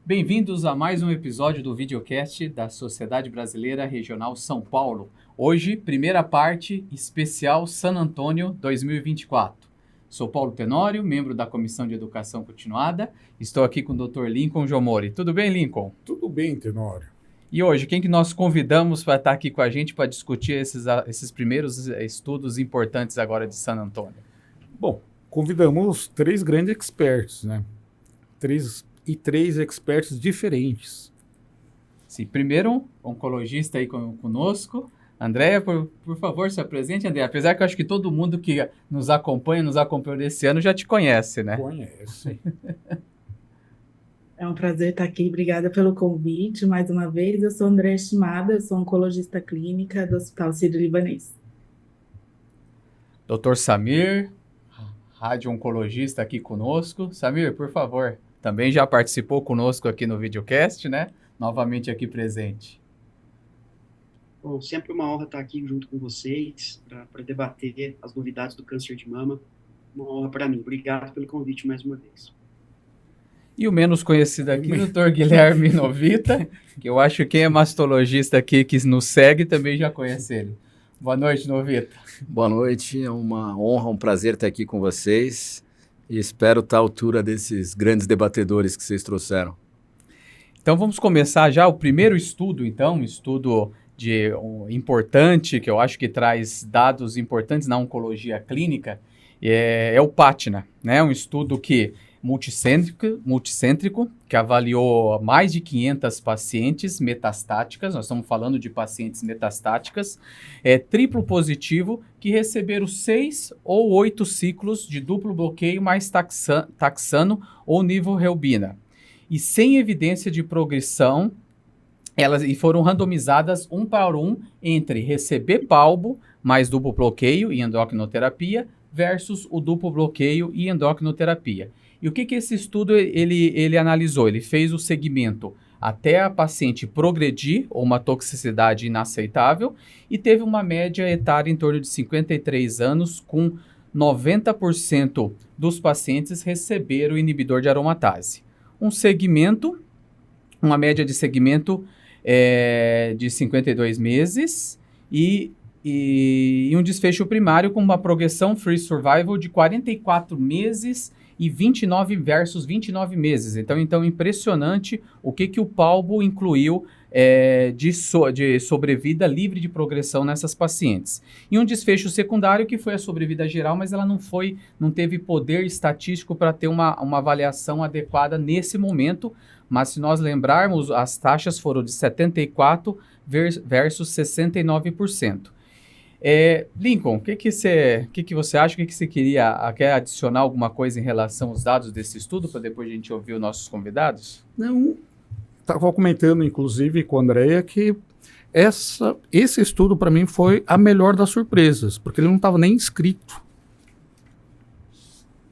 Bem-vindos a mais um episódio do videocast da Sociedade Brasileira Regional São Paulo. Hoje, primeira parte, especial San Antônio 2024. Sou Paulo Tenório, membro da Comissão de Educação Continuada. Estou aqui com o Dr. Lincoln Jomori. Tudo bem, Lincoln? Tudo bem, Tenório. E hoje, quem que nós convidamos para estar aqui com a gente para discutir esses primeiros estudos importantes agora de San Antônio? Bom, convidamos três grandes experts, né? Três experts diferentes. Sim, primeiro, um oncologista aí conosco. Andréia, por favor, se apresente, Andréia. Apesar que eu acho que todo mundo que nos acompanhou esse ano já te conhece, né? Conhece. É um prazer estar aqui. Obrigada pelo convite mais uma vez. Eu sou Andréia Shimada, eu sou oncologista clínica do Hospital Sírio-Libanês. Dr. Samir, radio-oncologista aqui conosco. Samir, por favor, também já participou conosco aqui no videocast, né? Novamente aqui presente. Bom, sempre uma honra estar aqui junto com vocês para debater as novidades do câncer de mama. Uma honra para mim. Obrigado pelo convite mais uma vez. E o menos conhecido aqui, o Dr. Guilherme Novita, que eu acho que quem é mastologista aqui que nos segue também já conhece ele. Boa noite, Novita. Boa noite, é uma honra, um prazer estar aqui com vocês e espero estar à altura desses grandes debatedores que vocês trouxeram. Então vamos começar já o primeiro estudo, um estudo importante, que eu acho que traz dados importantes na oncologia clínica, é o PATNA, né? Um estudo multicêntrico, que avaliou mais de 500 pacientes metastáticas, nós estamos falando de pacientes metastáticas, triplo positivo, que receberam 6 ou 8 ciclos de duplo bloqueio mais taxano ou nivolherbina, e sem evidência de progressão, e foram randomizadas 1:1 entre receber palbo mais duplo bloqueio e endocrinoterapia versus o duplo bloqueio e endocrinoterapia. E o que esse estudo ele analisou? Ele fez o segmento até a paciente progredir ou uma toxicidade inaceitável e teve uma média etária em torno de 53 anos, com 90% dos pacientes receberam o inibidor de aromatase. Uma média de segmento de 52 meses e um desfecho primário com uma progressão free survival de 44 meses e 29 versus 29 meses. Então impressionante o que o palbo incluiu de sobrevida livre de progressão nessas pacientes. E um desfecho secundário que foi a sobrevida geral, mas ela não teve poder estatístico para ter uma avaliação adequada nesse momento, mas se nós lembrarmos, as taxas foram de 74% versus 69%. Lincoln, o que você acha? O que você quer adicionar alguma coisa em relação aos dados desse estudo, para depois a gente ouvir os nossos convidados? Não, estava comentando, inclusive, com a Andréia, que esse estudo, para mim, foi a melhor das surpresas, porque ele não estava nem inscrito.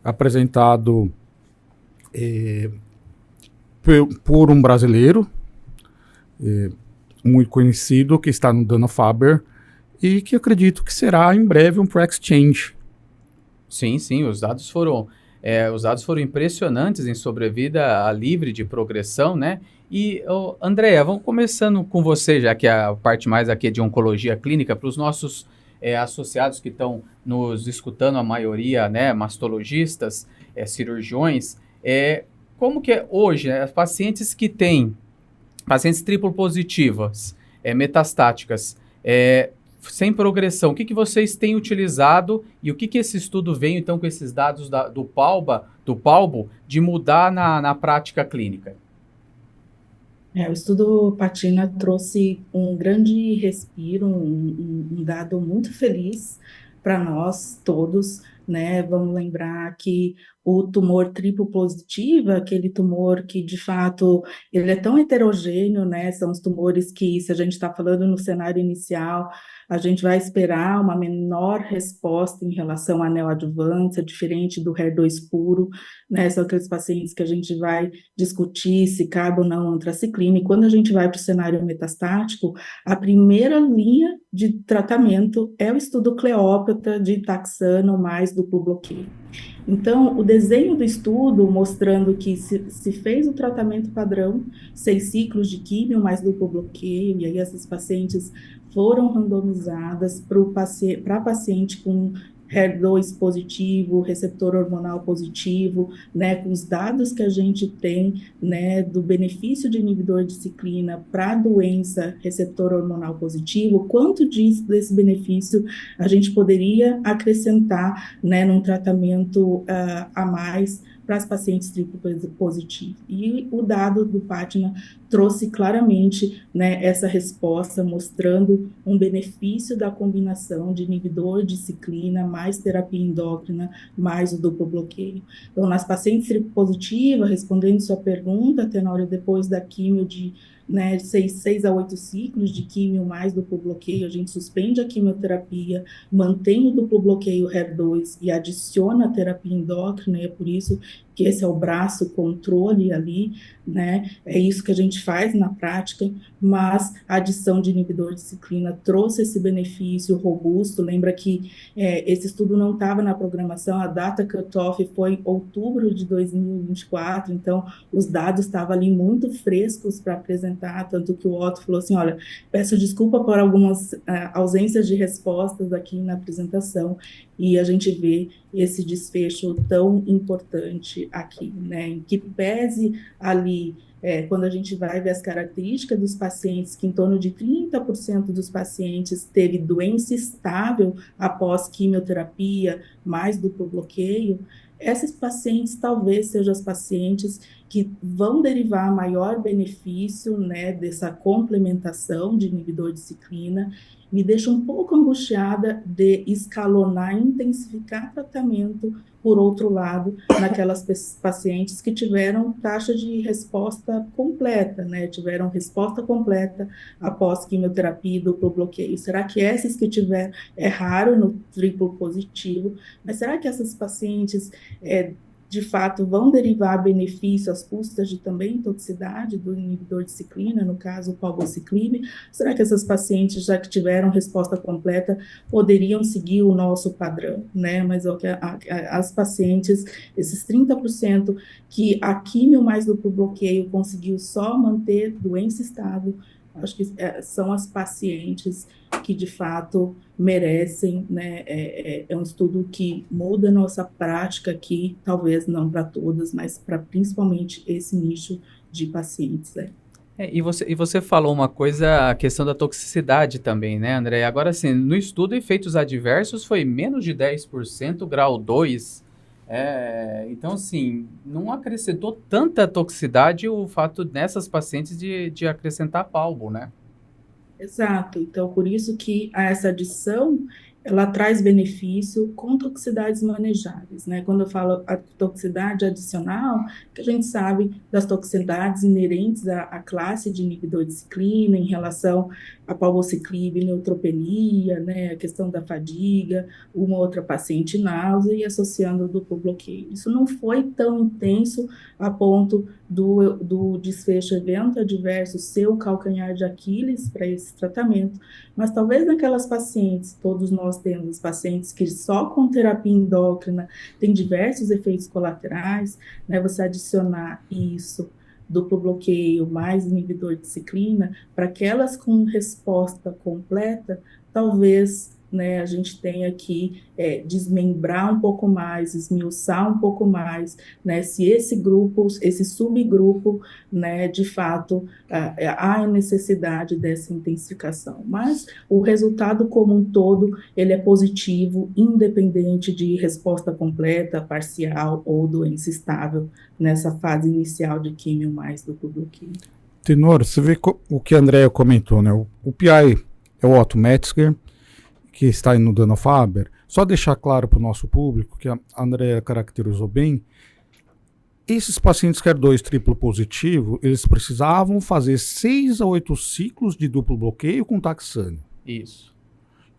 Apresentado por um brasileiro, muito conhecido, que está no Dana-Farber, e que acredito que será em breve um Pro-Exchange. Sim, os dados foram impressionantes em sobrevida livre de progressão, né? E, Andréia, vamos começando com você, já que a parte mais aqui é de oncologia clínica, para os nossos associados que estão nos escutando, a maioria, né, mastologistas, cirurgiões, como que é hoje, né, pacientes que têm, pacientes triplo positivas, metastáticas, sem progressão, o que vocês têm utilizado e o que esse estudo veio, então, com esses dados do palbo, de mudar na prática clínica? O estudo PATNA trouxe um grande respiro, um dado muito feliz para nós todos, né? Vamos lembrar que o tumor triplo positivo, aquele tumor que, de fato, ele é tão heterogêneo, né? São os tumores que, se a gente está falando no cenário inicial, a gente vai esperar uma menor resposta em relação à neoadjuvância, diferente do HER2 puro, né? São aqueles pacientes que a gente vai discutir se cabe ou não antraciclina, e quando a gente vai para o cenário metastático, a primeira linha de tratamento é o estudo Cleópatra de taxano mais duplo bloqueio. Então, o desenho do estudo mostrando que se fez o tratamento padrão, 6 ciclos de químio mais duplo bloqueio, e aí essas pacientes foram randomizadas para paciente com HER2 positivo, receptor hormonal positivo, né, com os dados que a gente tem, né, do benefício de inibidor de ciclina para a doença receptor hormonal positivo, quanto desse benefício a gente poderia acrescentar, né, num tratamento a mais para as pacientes triplo positivas. E o dado do PATINA trouxe claramente, né, essa resposta, mostrando um benefício da combinação de inibidor de ciclina mais terapia endócrina mais o duplo bloqueio. Então, nas pacientes triplo positivas, respondendo sua pergunta, Tenório, depois da químio de 6 a 8 ciclos de químio mais duplo bloqueio, a gente suspende a quimioterapia, mantém o duplo bloqueio HER2 e adiciona a terapia endócrina, e é por isso que esse é o braço controle ali, né? É isso que a gente faz na prática, mas a adição de inibidor de ciclina trouxe esse benefício robusto. Lembra que esse estudo não estava na programação, a data cutoff foi outubro de 2024, então os dados estavam ali muito frescos para apresentar, tanto que o Otto falou assim, olha, peço desculpa por algumas ausências de respostas aqui na apresentação, e a gente vê esse desfecho tão importante aqui, né, em que pese ali, quando a gente vai ver as características dos pacientes, que em torno de 30% dos pacientes teve doença estável após quimioterapia, mais duplo bloqueio, esses pacientes talvez sejam as pacientes que vão derivar maior benefício, né, dessa complementação de inibidor de ciclina. Me deixa um pouco angustiada de escalonar, intensificar tratamento, por outro lado, naquelas pacientes que tiveram taxa de resposta completa, né, tiveram resposta completa após quimioterapia e duplo bloqueio. Será que essas que tiveram, é raro no triplo positivo, mas será que essas pacientes de fato vão derivar benefício às custas de também toxicidade do inibidor de ciclina, no caso o palbociclib? Será que essas pacientes, já que tiveram resposta completa, poderiam seguir o nosso padrão, né? Mas as pacientes, esses 30% que a quimio mais duplo bloqueio conseguiu só manter doença estável, acho que são as pacientes que de fato merecem, né? É um estudo que muda a nossa prática aqui, talvez não para todas, mas para principalmente esse nicho de pacientes, né? E você falou uma coisa, a questão da toxicidade também, né, André? Agora, assim, no estudo, efeitos adversos foi menos de 10%, grau 2. Então, assim, não acrescentou tanta toxicidade o fato nessas pacientes de acrescentar palbo, né? Exato. Então, por isso que essa adição, ela traz benefício com toxicidades manejáveis, né? Quando eu falo a toxicidade adicional, que a gente sabe das toxicidades inerentes à classe de inibidor de ciclina em relação a palbociclib, neutropenia, né? A questão da fadiga, uma outra paciente náusea e associando o duplo bloqueio. Isso não foi tão intenso a ponto do desfecho evento adverso ser o calcanhar de Aquiles para esse tratamento, mas talvez naquelas pacientes, todos nós temos pacientes que só com terapia endócrina tem diversos efeitos colaterais, né? Você adicionar isso, duplo bloqueio mais inibidor de ciclina, para aquelas com resposta completa, talvez, né, a gente tenha que desmembrar um pouco mais, esmiuçar um pouco mais, né, se esse grupo, esse subgrupo, né, de fato, há necessidade dessa intensificação. Mas o resultado como um todo, ele é positivo, independente de resposta completa, parcial ou doença estável, nessa fase inicial de químio mais duplo bloqueio. Tenor, você vê o que a Andrea comentou, né? O PI é o Otto Metzger, que está aí no Dana-Farber. Só deixar claro para o nosso público, que a Andrea caracterizou bem, esses pacientes HER2 triplo positivo, eles precisavam fazer 6 a 8 ciclos de duplo bloqueio com taxane. Isso.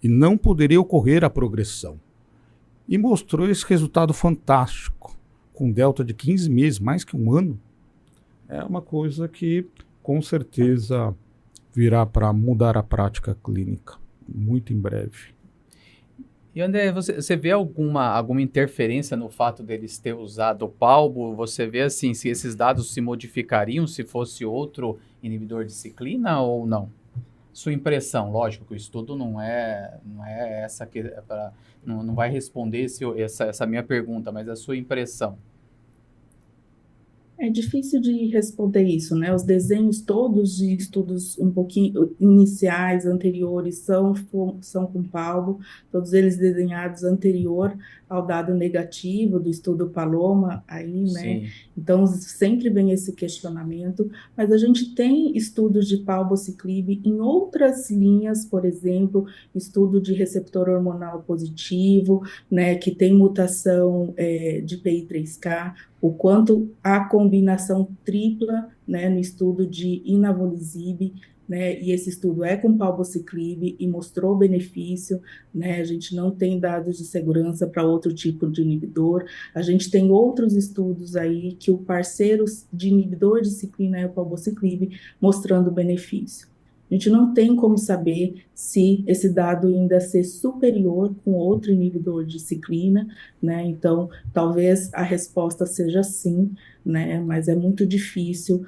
E não poderia ocorrer a progressão. E mostrou esse resultado fantástico, com delta de 15 meses, mais que um ano. É uma coisa que, com certeza, virá para mudar a prática clínica, muito em breve. E André, você vê alguma interferência no fato deles ter usado o palbo? Você vê assim, se esses dados se modificariam se fosse outro inibidor de ciclina ou não? Sua impressão, lógico que o estudo não é essa que não vai responder essa minha pergunta, mas a sua impressão. É difícil de responder isso, né? Os desenhos todos de estudos um pouquinho iniciais, anteriores, são com Paulo, todos eles desenhados anterior ao dado negativo do estudo Paloma, aí, né? Sim, Então, sempre vem esse questionamento, mas a gente tem estudos de palbociclib em outras linhas, por exemplo, estudo de receptor hormonal positivo, né, que tem mutação de PI3K, o quanto a combinação tripla, né, no estudo de inavolisib, né, e esse estudo é com palbociclib e mostrou benefício, né, a gente não tem dados de segurança para outro tipo de inibidor, a gente tem outros estudos aí que o parceiro de inibidor de ciclina é o palbociclib, mostrando benefício. A gente não tem como saber se esse dado ainda ser superior com outro inibidor de ciclina, né? Então, talvez a resposta seja sim, né? Mas é muito difícil.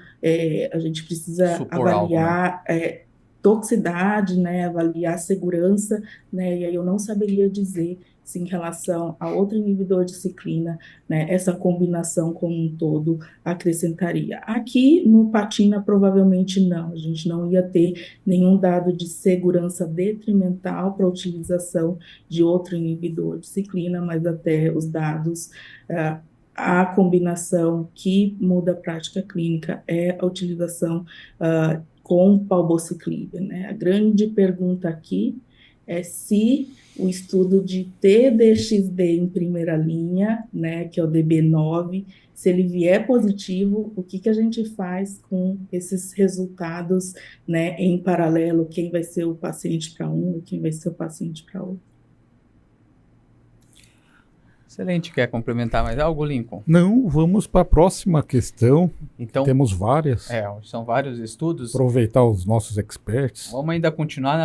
A gente precisa supor algo, né? avaliar toxicidade, né? Avaliar segurança, né? E aí eu não saberia dizer se em relação a outro inibidor de ciclina, né, essa combinação como um todo acrescentaria. Aqui no Patina, provavelmente não, a gente não ia ter nenhum dado de segurança detrimental para a utilização de outro inibidor de ciclina, mas até os dados, a combinação que muda a prática clínica é a utilização com palbociclib, né? A grande pergunta aqui é se o estudo de TDXD em primeira linha, né, que é o DB9, se ele vier positivo, o que a gente faz com esses resultados, né, em paralelo, quem vai ser o paciente para um, quem vai ser o paciente para outro. Excelente. Quer complementar mais algo, Lincoln? Não, vamos para a próxima questão. Então, Temos várias. são vários estudos. Aproveitar os nossos experts. Vamos ainda continuar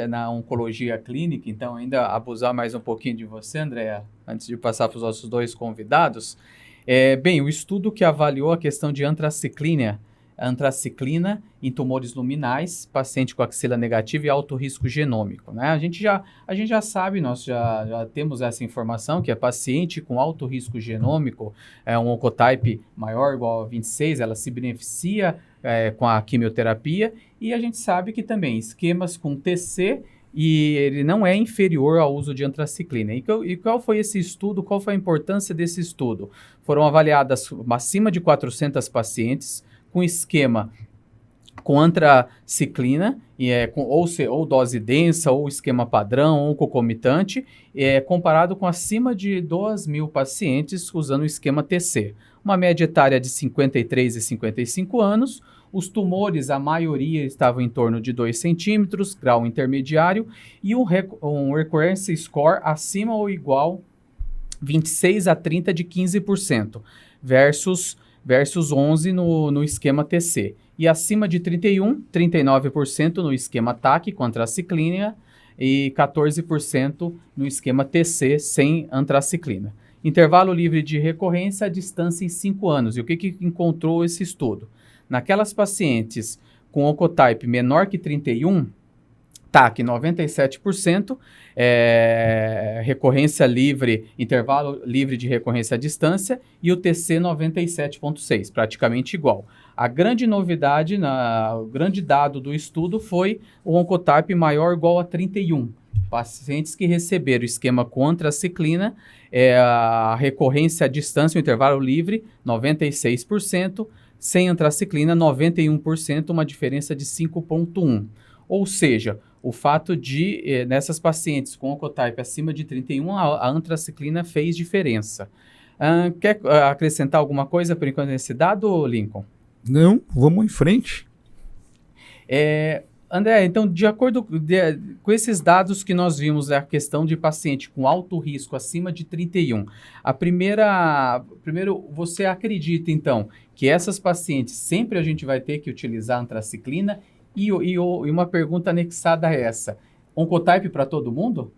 na oncologia clínica, então ainda abusar mais um pouquinho de você, Andréa, antes de passar para os nossos dois convidados. Bem, o estudo que avaliou a questão de antraciclina em tumores luminais, paciente com axila negativa e alto risco genômico, né? A gente já sabe, nós já temos essa informação, que é paciente com alto risco genômico, um oncotype maior ou igual a 26, ela se beneficia com a quimioterapia, e a gente sabe que também esquemas com TC, e ele não é inferior ao uso de antraciclina. E qual foi esse estudo? Qual foi a importância desse estudo? Foram avaliadas acima de 400 pacientes com esquema com antraciclina, ou dose densa, ou esquema padrão, ou concomitante, comparado com acima de 2.000 pacientes usando o esquema TC. Uma média etária de 53 e 55 anos, os tumores, a maioria estavam em torno de 2 centímetros, grau intermediário, e um recurrence score acima ou igual 26 a 30 de 15%, versus 11 no esquema TC. E acima de 39% no esquema TAC com antraciclina e 14% no esquema TC sem antraciclina. Intervalo livre de recorrência à distância em 5 anos. E o que encontrou esse estudo? Naquelas pacientes com oncotype menor que 31, TAC 97%, recorrência livre, intervalo livre de recorrência à distância, e o TC 97,6%, praticamente igual. A grande novidade, o grande dado do estudo foi o oncotype maior ou igual a 31. Pacientes que receberam esquema com antraciclina, a recorrência à distância, o intervalo livre, 96%, sem antraciclina, 91%, uma diferença de 5,1%. Ou seja, o fato de, nessas pacientes com oncotype acima de 31, a antraciclina fez diferença. Quer acrescentar alguma coisa por enquanto nesse dado, Lincoln? Não, vamos em frente. André, então, de acordo com esses dados que nós vimos, a questão de paciente com alto risco acima de 31, primeiro, você acredita, então, que essas pacientes sempre a gente vai ter que utilizar antraciclina? E uma pergunta anexada a essa, oncotype para todo mundo?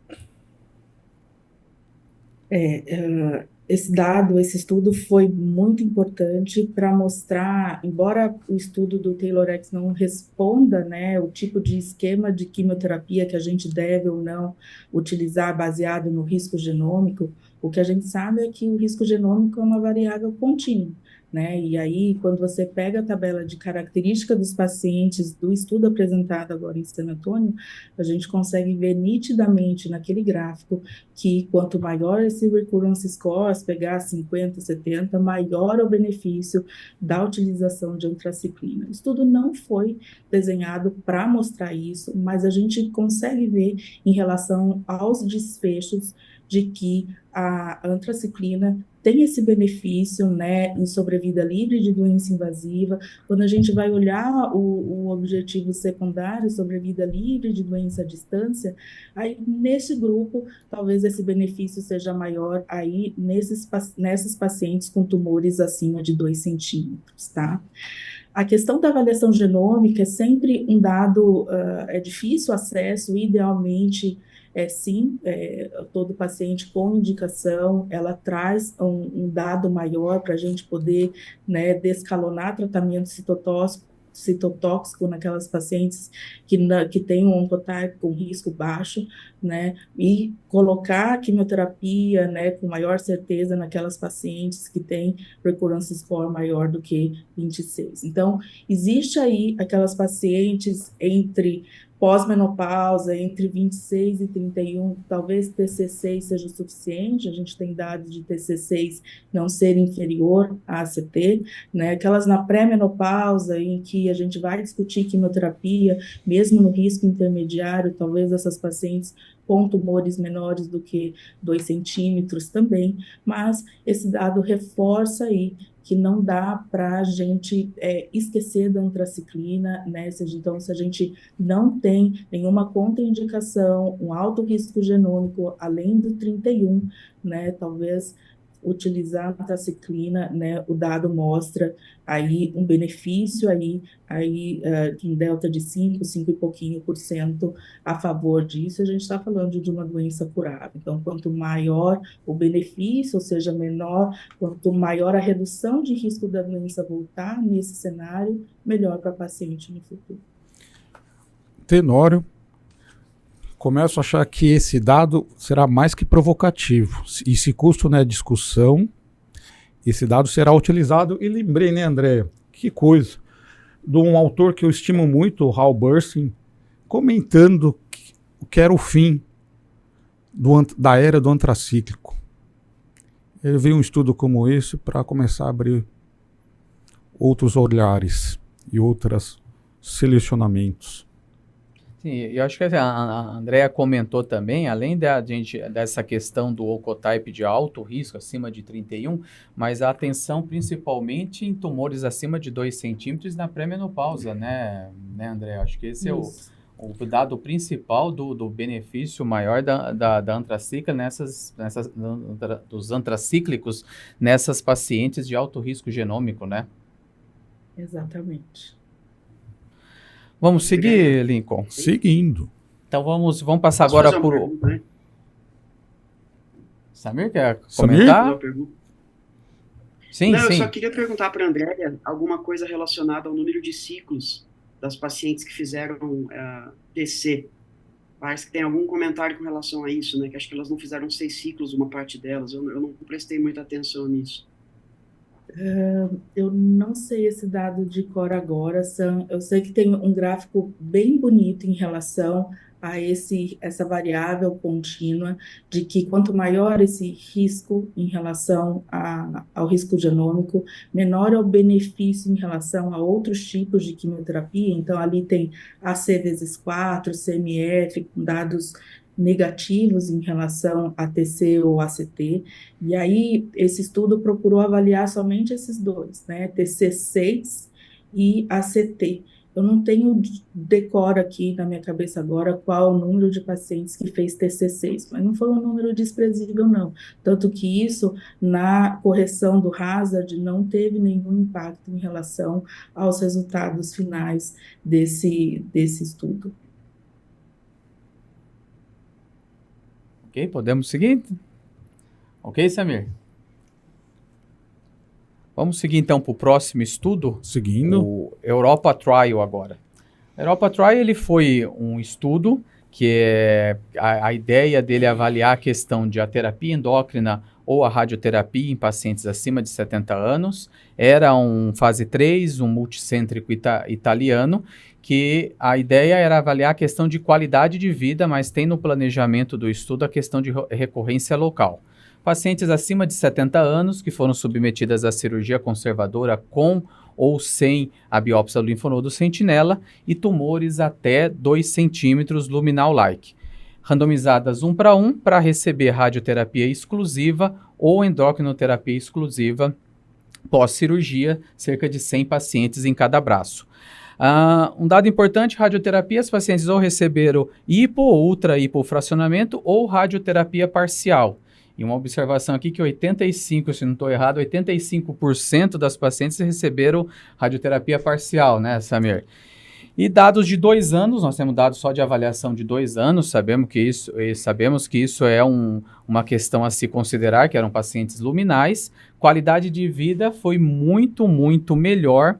Esse dado, esse estudo foi muito importante para mostrar, embora o estudo do TaylorX não responda, né, o tipo de esquema de quimioterapia que a gente deve ou não utilizar baseado no risco genômico, o que a gente sabe é que o risco genômico é uma variável contínua, né? E aí, quando você pega a tabela de característica dos pacientes do estudo apresentado agora em San Antônio, a gente consegue ver nitidamente naquele gráfico que quanto maior esse recurrence score, se pegar 50, 70, maior é o benefício da utilização de antraciclina. O estudo não foi desenhado para mostrar isso, mas a gente consegue ver em relação aos desfechos de que a antraciclina tem esse benefício, né, em sobrevida livre de doença invasiva. Quando a gente vai olhar o objetivo secundário, sobrevida livre de doença à distância, aí nesse grupo talvez esse benefício seja maior aí nessas pacientes com tumores acima de 2 centímetros, tá? A questão da avaliação genômica é sempre um dado, é difícil acesso, idealmente, sim, todo paciente com indicação, ela traz um dado maior para a gente poder, né, descalonar tratamento citotóxico naquelas pacientes que têm um oncotype com risco baixo, né, e colocar a quimioterapia, né, com maior certeza naquelas pacientes que têm recurrence score maior do que 26. Então, existe aí aquelas pacientes entre pós-menopausa, entre 26 e 31, talvez TC6 seja o suficiente, a gente tem dados de TC6 não ser inferior a ACT, né? Aquelas na pré-menopausa, em que a gente vai discutir quimioterapia, mesmo no risco intermediário, talvez essas pacientes com tumores menores do que 2 centímetros também, mas esse dado reforça aí que não dá para a gente esquecer da antraciclina, né? Então, se a gente não tem nenhuma contraindicação, um alto risco genômico além do 31, né? Talvez utilizar a antraciclina, né? O dado mostra aí um benefício aí em delta de 5 e pouquinho por cento a favor disso. A gente está falando de uma doença curável. Então, quanto maior o benefício, ou seja, menor, quanto maior a redução de risco da doença voltar nesse cenário, melhor para a paciente no futuro. Tenório, começo a achar que esse dado será mais que provocativo. E se custo não é discussão, esse dado será utilizado. E lembrei, né, André, que coisa, de um autor que eu estimo muito, o Hal Burstyn, comentando que era o fim da era do antracíclico. Ele veio um estudo como esse para começar a abrir outros olhares e outros selecionamentos. Sim, eu acho que a Andrea comentou também, além dessa questão do oncotype de alto risco, acima de 31, mas a atenção principalmente em tumores acima de 2 centímetros na pré-menopausa, né, Andrea? Acho que esse é o dado principal do benefício maior da antraciclina dos antracíclicos nessas pacientes de alto risco genômico, né? Exatamente. Vamos seguir, Lincoln? Seguindo. Então vamos passar Posso agora fazer uma pergunta, né? Samir, quer Samir? comentar? Fazer uma pergunta? Sim, Não, sim. eu só queria perguntar para a Andréia alguma coisa relacionada ao número de ciclos das pacientes que fizeram TC. Parece que tem algum comentário com relação a isso, né? Que acho que elas não fizeram 6 ciclos, uma parte delas. Eu não prestei muita atenção nisso. Eu não sei esse dado de cor agora, Sam. Eu sei que tem um gráfico bem bonito em relação a essa variável contínua, de que quanto maior esse risco em relação ao risco genômico, menor é o benefício em relação a outros tipos de quimioterapia. Então, ali tem AC vezes 4, CMF, com dados negativos em relação a TC ou ACT. E aí, esse estudo procurou avaliar somente esses dois, né? TC6 e ACT. Eu não tenho decor aqui na minha cabeça agora qual o número de pacientes que fez TC6, mas não foi um número desprezível, não. Tanto que isso, na correção do hazard, não teve nenhum impacto em relação aos resultados finais desse estudo. Ok, podemos seguir? Ok, Samir? Vamos seguir então para o próximo estudo, Seguindo. o Europa Trial agora. O Europa Trial ele foi um estudo que a ideia dele é avaliar a questão de a terapia endócrina ou a radioterapia em pacientes acima de 70 anos. Era um fase 3, um multicêntrico italiano, que a ideia era avaliar a questão de qualidade de vida, mas tem no planejamento do estudo a questão de recorrência local. Pacientes acima de 70 anos que foram submetidas à cirurgia conservadora com ou sem a biópsia do linfonodo sentinela e tumores até 2 centímetros luminal-like. Randomizadas 1 para receber radioterapia exclusiva ou endocrinoterapia exclusiva pós-cirurgia, cerca de 100 pacientes em cada braço. Um dado importante, radioterapia, os pacientes ou receberam hipo ou ultra-hipofracionamento ou radioterapia parcial. E uma observação aqui que 85%, se não estou errado, 85% das pacientes receberam radioterapia parcial, né, Samir? E dados de 2 anos, nós temos dados só de avaliação de 2 anos, sabemos que isso é uma questão a se considerar, que eram pacientes luminais. Qualidade de vida foi muito, muito melhor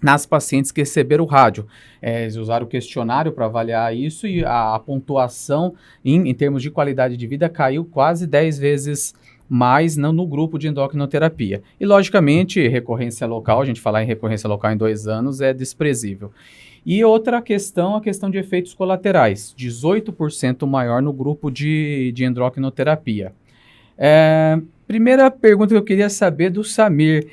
nas pacientes que receberam rádio. Eles usaram o questionário para avaliar isso e a pontuação em termos de qualidade de vida caiu quase 10 vezes mais no grupo de endocrinoterapia. E, logicamente, recorrência local, a gente falar em recorrência local em 2 anos é desprezível. E outra questão, a questão de efeitos colaterais, 18% maior no grupo de endocrinoterapia. Primeira pergunta que eu queria saber do Samir,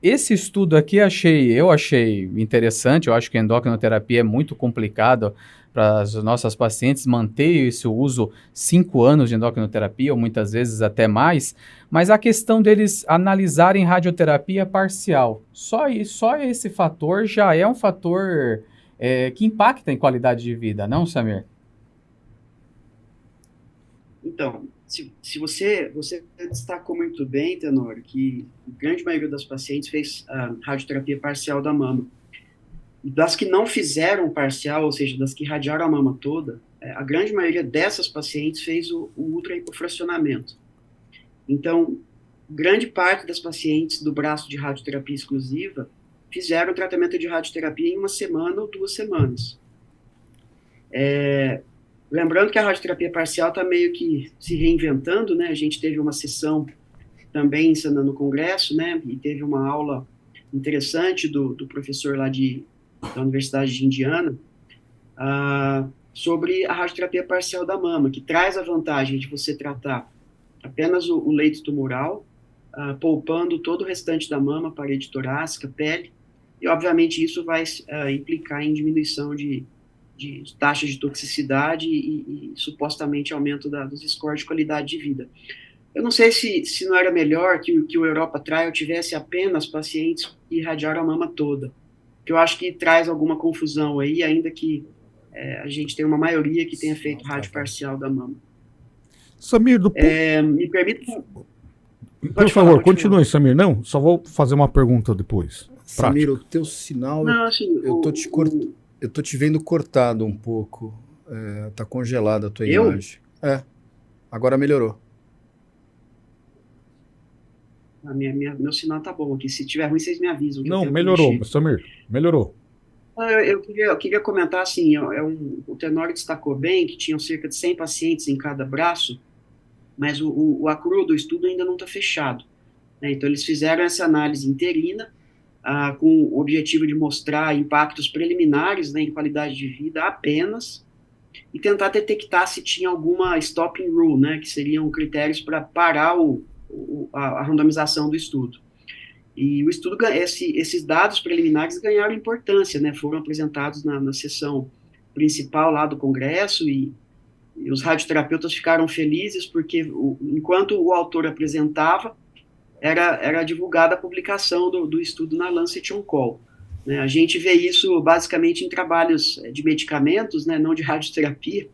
esse estudo aqui eu achei interessante, eu acho que a endocrinoterapia é muito complicado para as nossas pacientes manter esse uso 5 anos de endocrinoterapia, ou muitas vezes até mais, mas a questão deles analisarem radioterapia parcial, só esse fator já é um fator que impacta em qualidade de vida, não, Samir? Então, se você destacou muito bem, Tenório, que a grande maioria das pacientes fez a radioterapia parcial da mama. Das que não fizeram parcial, ou seja, das que irradiaram a mama toda, a grande maioria dessas pacientes fez o ultra-hipofracionamento. Então, grande parte das pacientes do braço de radioterapia exclusiva fizeram o tratamento de radioterapia em 1 semana ou 2 semanas. Lembrando que a radioterapia parcial está meio que se reinventando, né? A gente teve uma sessão também no congresso, né? E teve uma aula interessante do professor lá da Universidade de Indiana sobre a radioterapia parcial da mama, que traz a vantagem de você tratar apenas o leito tumoral, poupando todo o restante da mama, parede torácica, pele, e obviamente isso vai implicar em diminuição de taxas de toxicidade e supostamente aumento dos scores de qualidade de vida. Eu não sei se não era melhor que o Europa Trial tivesse apenas pacientes que irradiaram a mama toda, que eu acho que traz alguma confusão aí, ainda que a gente tenha uma maioria que tenha feito rádio parcial da mama. Samir, me permita... Por favor, continue, Samir. Não, só vou fazer uma pergunta depois. Samir, Prática. o teu sinal... Não, assim, eu tô te vendo cortado um pouco. Tá congelada a tua Eu? imagem. Agora melhorou. Meu sinal tá bom aqui. Se tiver ruim, vocês me avisam. Não, melhorou, Samir. Melhorou. Eu queria comentar assim, o Tenório destacou bem que tinham cerca de 100 pacientes em cada braço, mas o accrual do estudo ainda não está fechado, né? Então, eles fizeram essa análise interina, com o objetivo de mostrar impactos preliminares, né, em qualidade de vida apenas, e tentar detectar se tinha alguma stopping rule, né, que seriam critérios para parar a randomização do estudo. E o estudo, esses dados preliminares ganharam importância, né, foram apresentados na sessão principal lá do congresso, e os radioterapeutas ficaram felizes porque, enquanto o autor apresentava, era divulgada a publicação do estudo na Lancet Oncol. Né? A gente vê isso basicamente em trabalhos de medicamentos, né, não de radioterapia,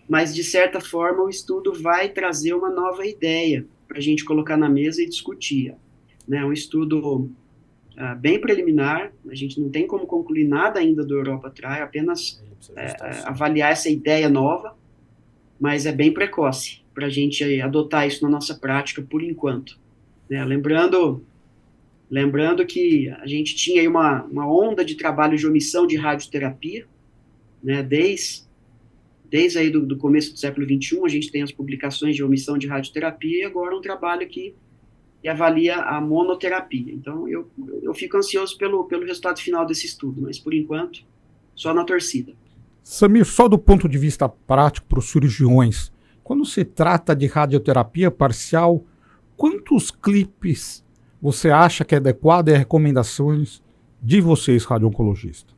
mas, de certa forma, o estudo vai trazer uma nova ideia para a gente colocar na mesa e discutir. Né? Um estudo bem preliminar, a gente não tem como concluir nada ainda do Europa Trial, apenas avaliar essa ideia nova, mas é bem precoce a gente adotar isso na nossa prática por enquanto, né? Lembrando que a gente tinha aí uma onda de trabalho de omissão de radioterapia, né? Desde aí do começo do século XXI, a gente tem as publicações de omissão de radioterapia e agora um trabalho que avalia a monoterapia. Então, eu fico ansioso pelo resultado final desse estudo, mas, por enquanto, só na torcida. Samir, só do ponto de vista prático para os cirurgiões, quando se trata de radioterapia parcial, quantos clipes você acha que é adequado e as recomendações de vocês, radio-oncologistas?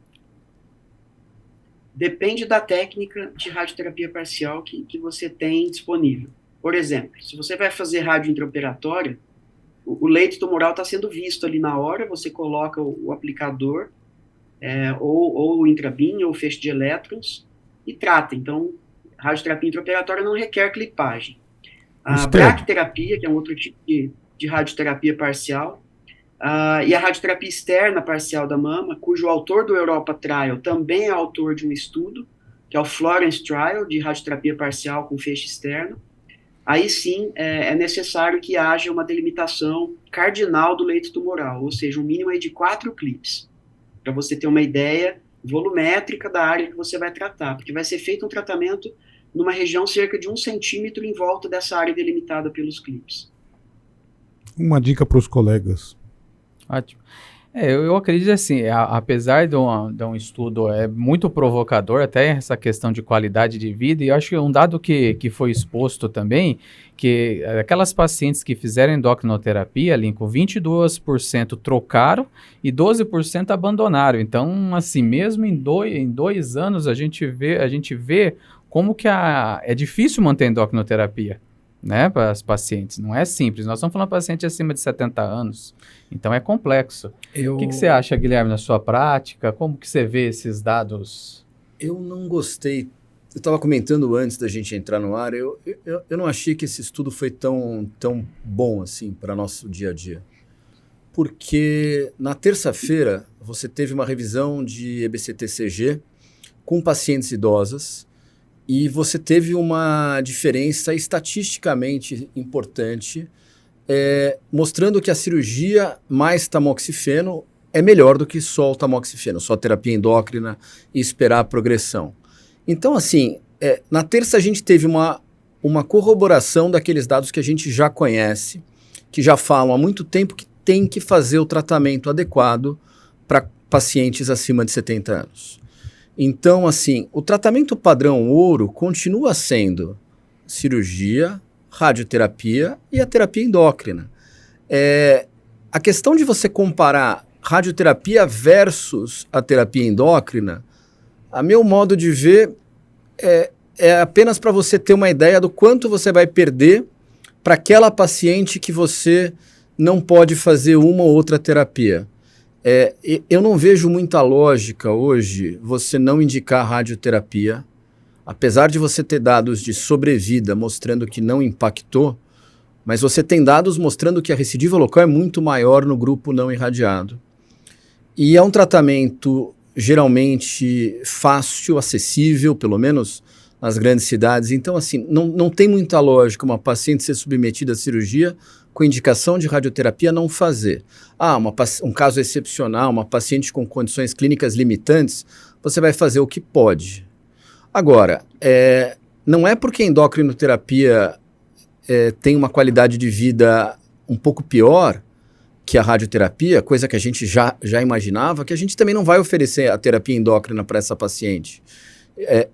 Depende da técnica de radioterapia parcial que você tem disponível. Por exemplo, se você vai fazer rádio intraoperatória, o leito tumoral está sendo visto ali na hora, você coloca o aplicador, ou o intrabin, ou o feixe de elétrons, e trata. Então, radioterapia intraoperatória não requer clipagem. A braquiterapia, que é um outro tipo de radioterapia parcial, e a radioterapia externa parcial da mama, cujo autor do Europa Trial também é autor de um estudo, que é o Florence Trial, de radioterapia parcial com feixe externo. Aí sim é necessário que haja uma delimitação cardinal do leito tumoral, ou seja, um mínimo aí de 4 clips, para você ter uma ideia volumétrica da área que você vai tratar, porque vai ser feito um tratamento numa região cerca de 1 centímetro em volta dessa área delimitada pelos clips. Uma dica para os colegas. Ótimo. Eu acredito assim, apesar de um estudo muito provocador, até essa questão de qualidade de vida, e eu acho que um dado que foi exposto também, que aquelas pacientes que fizeram endocrinoterapia, Lincoln, 22% trocaram e 12% abandonaram. Então, assim, mesmo em dois anos, a gente vê como que é difícil manter endocrinoterapia, né, para as pacientes. Não é simples. Nós estamos falando de paciente acima de 70 anos, então é complexo. O que você acha, Guilherme, na sua prática? Como que você vê esses dados? Eu não gostei. Eu estava comentando antes da gente entrar no ar, eu não achei que esse estudo foi tão bom assim para nosso dia a dia. Porque na terça-feira você teve uma revisão de EBCT-CG com pacientes idosas, e você teve uma diferença estatisticamente importante, mostrando que a cirurgia mais tamoxifeno é melhor do que só o tamoxifeno, só terapia endócrina e esperar a progressão. Então, assim, na terça a gente teve uma corroboração daqueles dados que a gente já conhece, que já falam há muito tempo que tem que fazer o tratamento adequado para pacientes acima de 70 anos. Então, assim, o tratamento padrão ouro continua sendo cirurgia, radioterapia e a terapia endócrina. A questão de você comparar radioterapia versus a terapia endócrina, a meu modo de ver, é apenas para você ter uma ideia do quanto você vai perder para aquela paciente que você não pode fazer uma ou outra terapia. Eu não vejo muita lógica hoje você não indicar radioterapia, apesar de você ter dados de sobrevida mostrando que não impactou, mas você tem dados mostrando que a recidiva local é muito maior no grupo não irradiado. E é um tratamento geralmente fácil, acessível, pelo menos nas grandes cidades. Então, assim, não tem muita lógica uma paciente ser submetida à cirurgia com indicação de radioterapia não fazer. Um caso excepcional, uma paciente com condições clínicas limitantes, você vai fazer o que pode. Agora, não é porque a endocrinoterapia tem uma qualidade de vida um pouco pior que a radioterapia, coisa que a gente já imaginava, que a gente também não vai oferecer a terapia endócrina para essa paciente.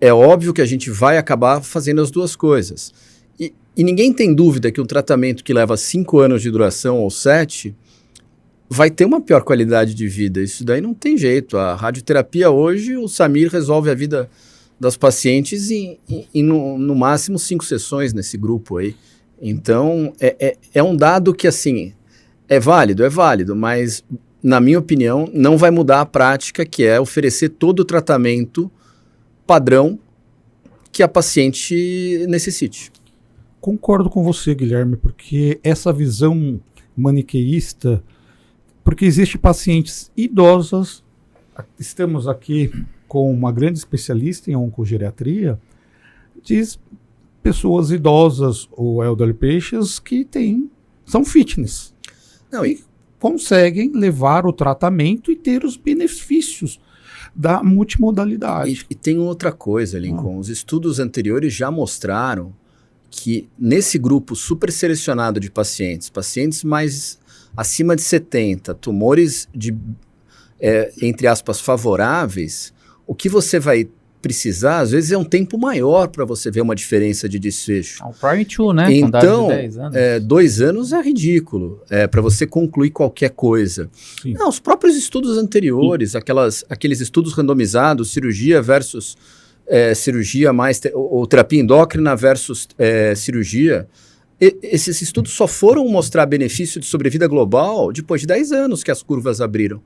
É óbvio que a gente vai acabar fazendo as duas coisas. E ninguém tem dúvida que um tratamento que leva 5 anos de duração ou 7 vai ter uma pior qualidade de vida. Isso daí não tem jeito. A radioterapia hoje, o Samir resolve a vida das pacientes em no máximo 5 sessões nesse grupo aí. Então, é um dado que, assim, é válido, mas, na minha opinião, não vai mudar a prática, que é oferecer todo o tratamento padrão que a paciente necessite. Concordo com você, Guilherme, porque essa visão maniqueísta, porque existem pacientes idosas, estamos aqui com uma grande especialista em oncogeriatria, diz pessoas idosas ou elderly patients que são fitness. Não, E conseguem levar o tratamento e ter os benefícios da multimodalidade. e tem outra coisa, Lincoln. Os estudos anteriores já mostraram que nesse grupo super selecionado de pacientes mais acima de 70, tumores entre aspas, favoráveis, o que você vai precisar, às vezes, é um tempo maior para você ver uma diferença de desfecho. O Prime 2, né? Com dados Então, de 10 anos. 2 anos é ridículo para você concluir qualquer coisa. Sim. Não, os próprios estudos anteriores, aqueles estudos randomizados, cirurgia versus cirurgia ou terapia endócrina versus cirurgia, esses estudos só foram mostrar benefício de sobrevida global depois de 10 anos que as curvas abriram.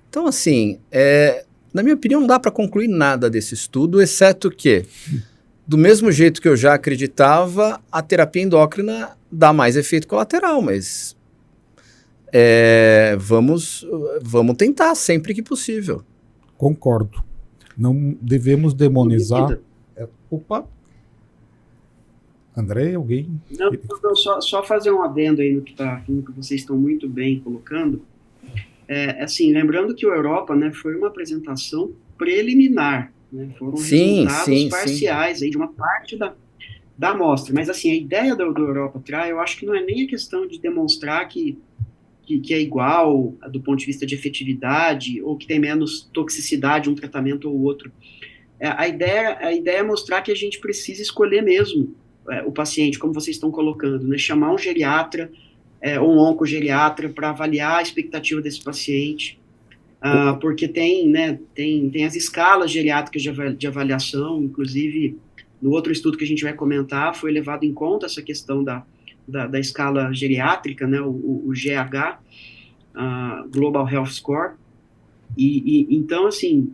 Então, assim, na minha opinião, não dá para concluir nada desse estudo, exceto que, do mesmo jeito que eu já acreditava, a terapia endócrina dá mais efeito colateral, mas vamos tentar sempre que possível. Concordo. Não devemos demonizar. Opa! André, alguém? Não, só fazer um adendo aí no que vocês estão muito bem colocando. Assim, lembrando que a Europa, né, foi uma apresentação preliminar, né, foram resultados parciais aí de uma parte da amostra, mas assim, a ideia do Europa Trial, eu acho que não é nem a questão de demonstrar que é igual do ponto de vista de efetividade, ou que tem menos toxicidade um tratamento ou outro. A ideia é mostrar que a gente precisa escolher mesmo o paciente, como vocês estão colocando, né, chamar um geriatra, ou um oncogeriatra para avaliar a expectativa desse paciente, porque tem as escalas geriátricas de avaliação, inclusive no outro estudo que a gente vai comentar foi levado em conta essa questão da escala geriátrica, né, o GH, Global Health Score, e então, assim,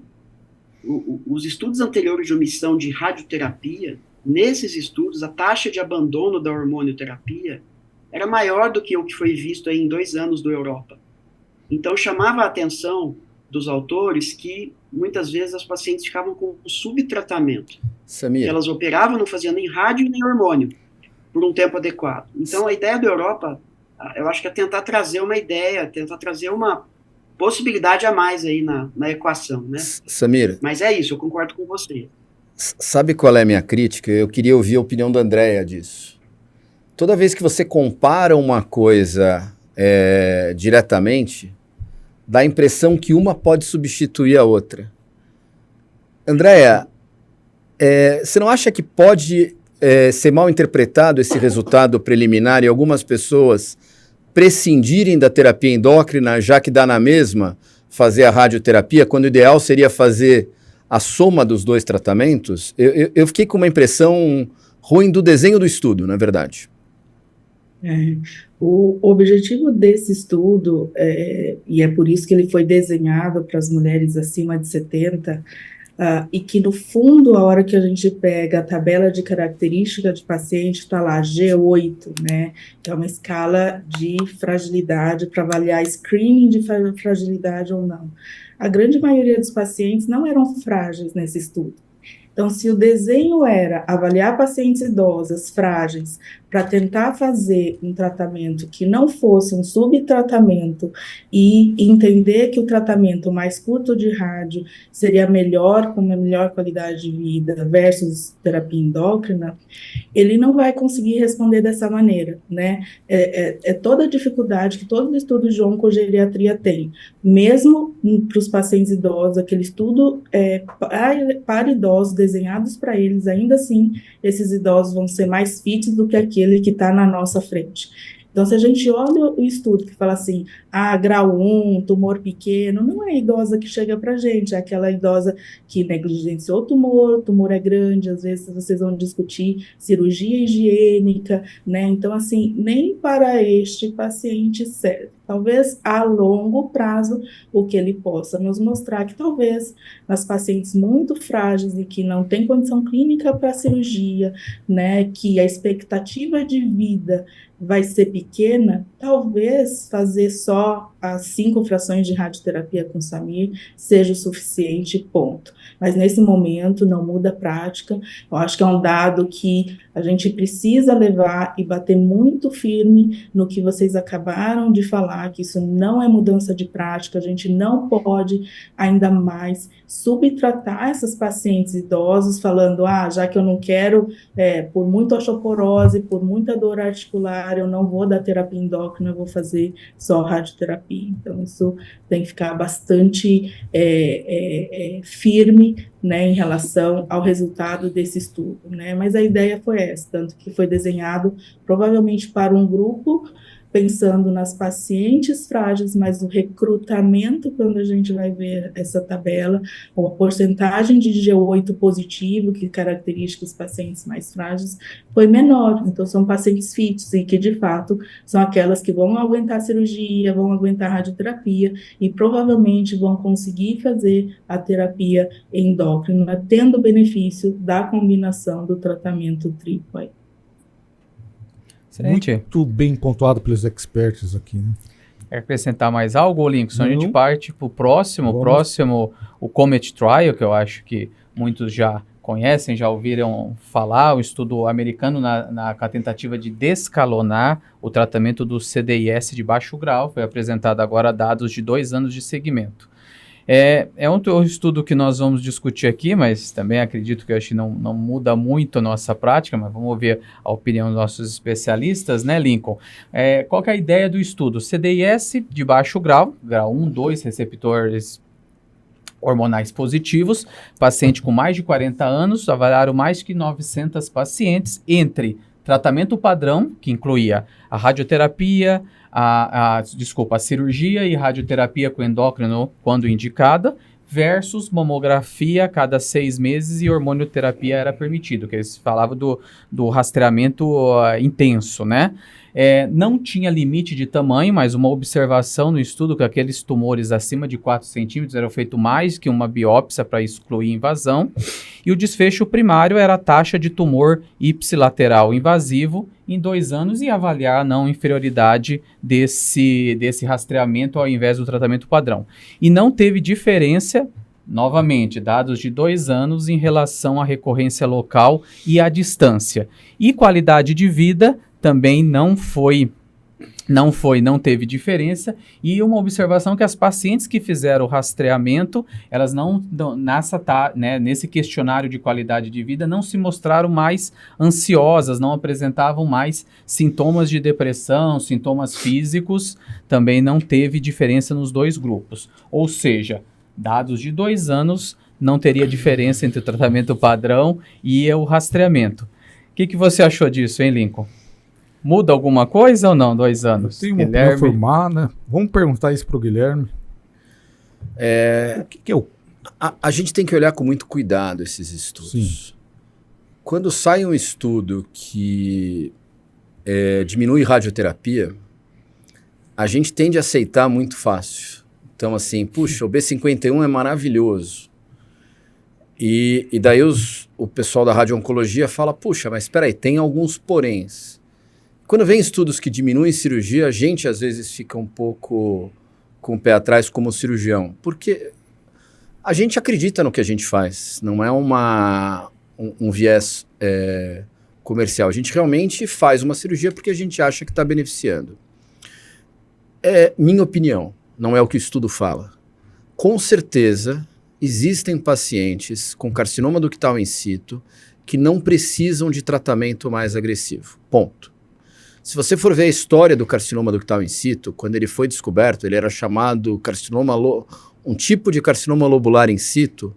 os estudos anteriores de omissão de radioterapia, nesses estudos, a taxa de abandono da hormonioterapia era maior do que o que foi visto aí em 2 anos do Europa. Então, chamava a atenção dos autores que, muitas vezes, as pacientes ficavam com subtratamento. Samir. Elas operavam, não faziam nem rádio nem hormônio, por um tempo adequado. Então, a ideia da Europa, eu acho que é tentar trazer uma ideia, tentar trazer uma possibilidade a mais aí na equação, né? Samir. Mas é isso, eu concordo com você. Sabe qual é a minha crítica? Eu queria ouvir a opinião da Andrea disso. Toda vez que você compara uma coisa diretamente, dá a impressão que uma pode substituir a outra. Andrea, você não acha que pode ser mal interpretado esse resultado preliminar e algumas pessoas prescindirem da terapia endócrina, já que dá na mesma fazer a radioterapia, quando o ideal seria fazer a soma dos 2 tratamentos? Eu fiquei com uma impressão ruim do desenho do estudo, na verdade. O objetivo desse estudo, e é por isso que ele foi desenhado para as mulheres acima de 70, e que no fundo, a hora que a gente pega a tabela de característica de paciente, está lá G8, né, que é uma escala de fragilidade para avaliar screening de fragilidade ou não. A grande maioria dos pacientes não eram frágeis nesse estudo. Então, se o desenho era avaliar pacientes idosas, frágeis, para tentar fazer um tratamento que não fosse um subtratamento e entender que o tratamento mais curto de rádio seria melhor, com uma melhor qualidade de vida versus terapia endócrina, ele não vai conseguir responder dessa maneira, né? É toda a dificuldade que todo estudo de oncogeriatria tem, mesmo para os pacientes idosos, aquele estudo para idosos, desenhados para eles, ainda assim, esses idosos vão ser mais fit do que aquele que está na nossa frente. Então, se a gente olha o estudo que fala assim, grau 1, tumor pequeno, não é a idosa que chega para a gente, é aquela idosa que negligenciou o tumor é grande, às vezes vocês vão discutir cirurgia higiênica, né? Então, assim, nem para este paciente serve. Talvez a longo prazo, o que ele possa nos mostrar que talvez nas pacientes muito frágeis e que não têm condição clínica para cirurgia, né, que a expectativa de vida vai ser pequena, talvez fazer só as 5 frações de radioterapia com Samir seja o suficiente, ponto. Mas nesse momento não muda a prática. Eu acho que é um dado que a gente precisa levar e bater muito firme no que vocês acabaram de falar, que isso não é mudança de prática, a gente não pode ainda mais subtratar essas pacientes idosas falando, já que eu não quero, por muita osteoporose, por muita dor articular, eu não vou dar terapia endócrina, eu vou fazer só radioterapia. Então, isso tem que ficar bastante firme, né, em relação ao resultado desse estudo, né? Mas a ideia foi essa, tanto que foi desenhado provavelmente para um grupo, pensando nas pacientes frágeis, mas o recrutamento, quando a gente vai ver essa tabela, a porcentagem de G8 positivo, que caracteriza os pacientes mais frágeis, foi menor. Então, são pacientes fits e que, de fato, são aquelas que vão aguentar a cirurgia, vão aguentar a radioterapia e provavelmente vão conseguir fazer a terapia endócrina, tendo o benefício da combinação do tratamento triplo aí. Muito bem pontuado pelos experts aqui, né? Quer acrescentar mais algo, Lincoln? A gente Não. parte para o próximo, o Comet Trial, que eu acho que muitos já conhecem, já ouviram falar, o estudo americano na tentativa de descalonar o tratamento do CDIS de baixo grau. Foi apresentado agora dados de 2 anos de segmento. É um estudo que nós vamos discutir aqui, mas também acredito que acho que não muda muito a nossa prática, mas vamos ouvir a opinião dos nossos especialistas, né, Lincoln? Qual que é a ideia do estudo? CDIS de baixo grau 1, 2, receptores hormonais positivos, paciente com mais de 40 anos, avaliaram mais de 900 pacientes entre tratamento padrão, que incluía a radioterapia, a cirurgia e radioterapia com endócrino quando indicada, versus mamografia a cada 6 meses e hormonioterapia era permitido, que eles falavam do rastreamento intenso, né? Não tinha limite de tamanho, mas uma observação no estudo que aqueles tumores acima de 4 centímetros eram feito mais que uma biópsia para excluir invasão, e o desfecho primário era a taxa de tumor ipsilateral invasivo em 2 anos e avaliar a não inferioridade desse rastreamento ao invés do tratamento padrão. E não teve diferença, novamente, dados de 2 anos em relação à recorrência local e à distância. E qualidade de vida também não teve diferença, e uma observação que as pacientes que fizeram o rastreamento, elas nesse questionário de qualidade de vida, não se mostraram mais ansiosas, não apresentavam mais sintomas de depressão, sintomas físicos, também não teve diferença nos 2 grupos. Ou seja, dados de 2 anos, não teria diferença entre o tratamento padrão e o rastreamento. O que você achou disso, hein, Lincoln? Muda alguma coisa ou não, 2 anos? Tem uma opinião formar, né? Vamos perguntar isso para o Guilherme. A gente tem que olhar com muito cuidado esses estudos. Sim. Quando sai um estudo que diminui radioterapia, a gente tende a aceitar muito fácil. Então, assim, puxa, o B51 é maravilhoso. E daí o pessoal da radio-oncologia fala, puxa, mas espera aí, tem alguns poréns. Quando vem estudos que diminuem cirurgia, a gente às vezes fica um pouco com o pé atrás como cirurgião, porque a gente acredita no que a gente faz, não é um viés comercial. A gente realmente faz uma cirurgia porque a gente acha que está beneficiando. É minha opinião, não é o que o estudo fala. Com certeza, existem pacientes com carcinoma ductal in situ que não precisam de tratamento mais agressivo. Ponto. Se você for ver a história do carcinoma ductal in situ, quando ele foi descoberto, ele era chamado um tipo de carcinoma lobular in situ.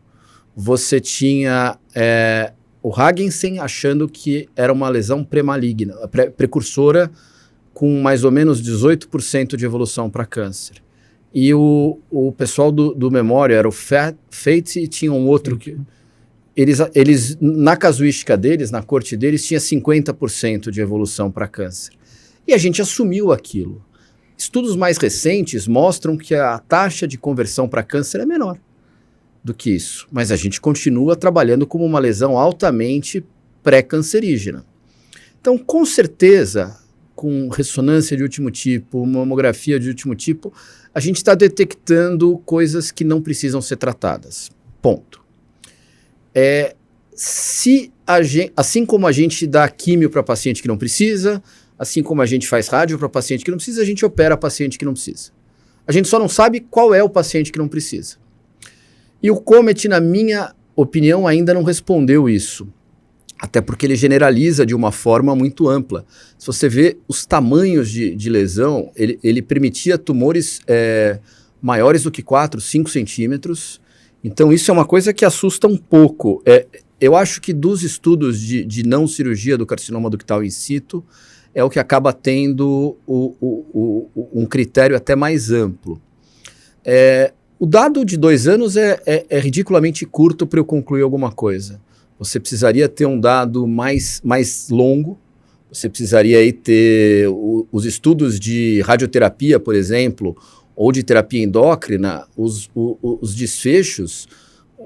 Você tinha o Hagensen achando que era uma lesão pré-maligna, precursora, com mais ou menos 18% de evolução para câncer. E o pessoal do Memória era o Fate e tinha um outro que... Eles, na casuística deles, na corte deles, tinha 50% de evolução para câncer. E a gente assumiu aquilo. Estudos mais recentes mostram que a taxa de conversão para câncer é menor do que isso, mas a gente continua trabalhando como uma lesão altamente pré-cancerígena. Então, com certeza, com ressonância de último tipo, mamografia de último tipo, a gente está detectando coisas que não precisam ser tratadas. Ponto. Assim como a gente dá químio para paciente que não precisa, assim como a gente faz rádio para paciente que não precisa, a gente opera paciente que não precisa. A gente só não sabe qual é o paciente que não precisa. E o Comet, na minha opinião, ainda não respondeu isso. Até porque ele generaliza de uma forma muito ampla. Se você vê os tamanhos de lesão, ele permitia tumores maiores do que 4, 5 centímetros. Então isso é uma coisa que assusta um pouco. Eu acho que dos estudos de não cirurgia do carcinoma ductal in situ, é o que acaba tendo um critério até mais amplo. O dado de 2 anos é ridiculamente curto para eu concluir alguma coisa. Você precisaria ter um dado mais longo, você precisaria aí ter os estudos de radioterapia, por exemplo, ou de terapia endócrina, os desfechos.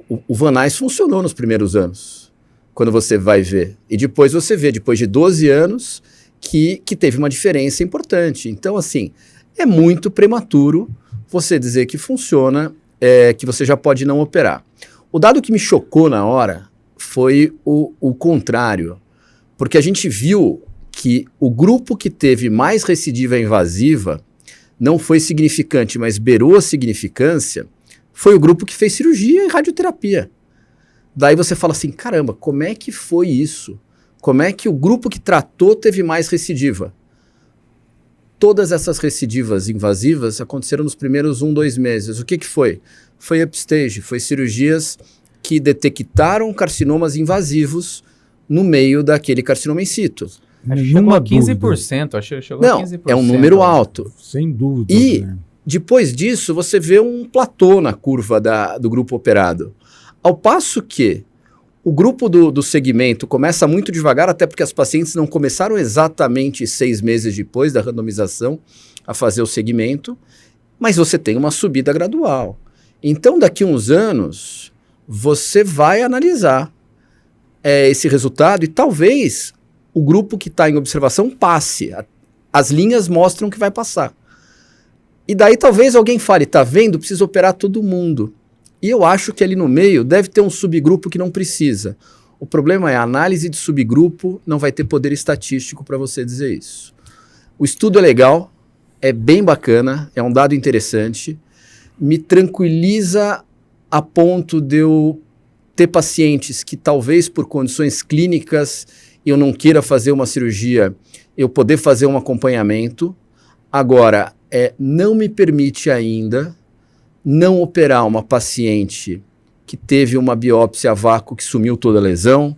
O Van Nuys funcionou nos primeiros anos, quando você vai ver. E depois você vê, depois de 12 anos, que teve uma diferença importante. Então, assim, é muito prematuro você dizer que funciona, que você já pode não operar. O dado que me chocou na hora foi o contrário, porque a gente viu que o grupo que teve mais recidiva invasiva não foi significante, mas beirou a significância, foi o grupo que fez cirurgia e radioterapia. Daí você fala assim, caramba, como é que foi isso? Como é que o grupo que tratou teve mais recidiva? Todas essas recidivas invasivas aconteceram nos primeiros 1-2 meses. O que foi? Foi upstage, foi cirurgias que detectaram carcinomas invasivos no meio daquele carcinoma in situ. Acho que chegou a 15%, acho que chegou a 15%. É um número alto. Sem dúvida. E depois disso, você vê um platô na curva do grupo operado. Ao passo que o grupo do segmento começa muito devagar, até porque as pacientes não começaram exatamente 6 meses depois da randomização a fazer o segmento, mas você tem uma subida gradual. Então, daqui a uns anos, você vai analisar esse resultado e talvez o grupo que está em observação passe. As linhas mostram que vai passar. E daí talvez alguém fale, tá vendo? Precisa operar todo mundo. E eu acho que ali no meio deve ter um subgrupo que não precisa. O problema é a análise de subgrupo não vai ter poder estatístico para você dizer isso. O estudo é legal, é bem bacana, é um dado interessante, me tranquiliza a ponto de eu ter pacientes que talvez por condições clínicas eu não queira fazer uma cirurgia, eu poder fazer um acompanhamento. Agora, não me permite ainda não operar uma paciente que teve uma biópsia a vácuo que sumiu toda a lesão,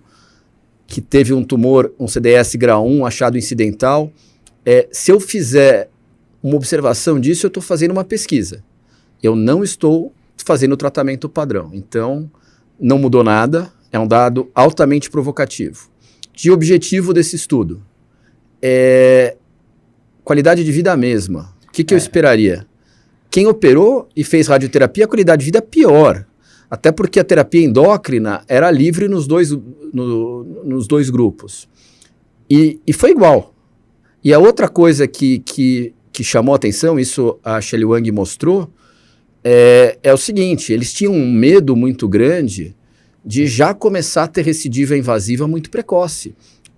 que teve um tumor, um CDS grau 1 achado incidental. Se eu fizer uma observação disso, eu estou fazendo uma pesquisa. Eu não estou fazendo o tratamento padrão. Então, não mudou nada, é um dado altamente provocativo. De objetivo desse estudo, qualidade de vida a mesma. O que eu esperaria? Quem operou e fez radioterapia, a qualidade de vida é pior. Até porque a terapia endócrina era livre nos dois grupos. E foi igual. E a outra coisa que chamou a atenção, isso a Shelley Wang mostrou, é o seguinte, eles tinham um medo muito grande de já começar a ter recidiva invasiva muito precoce,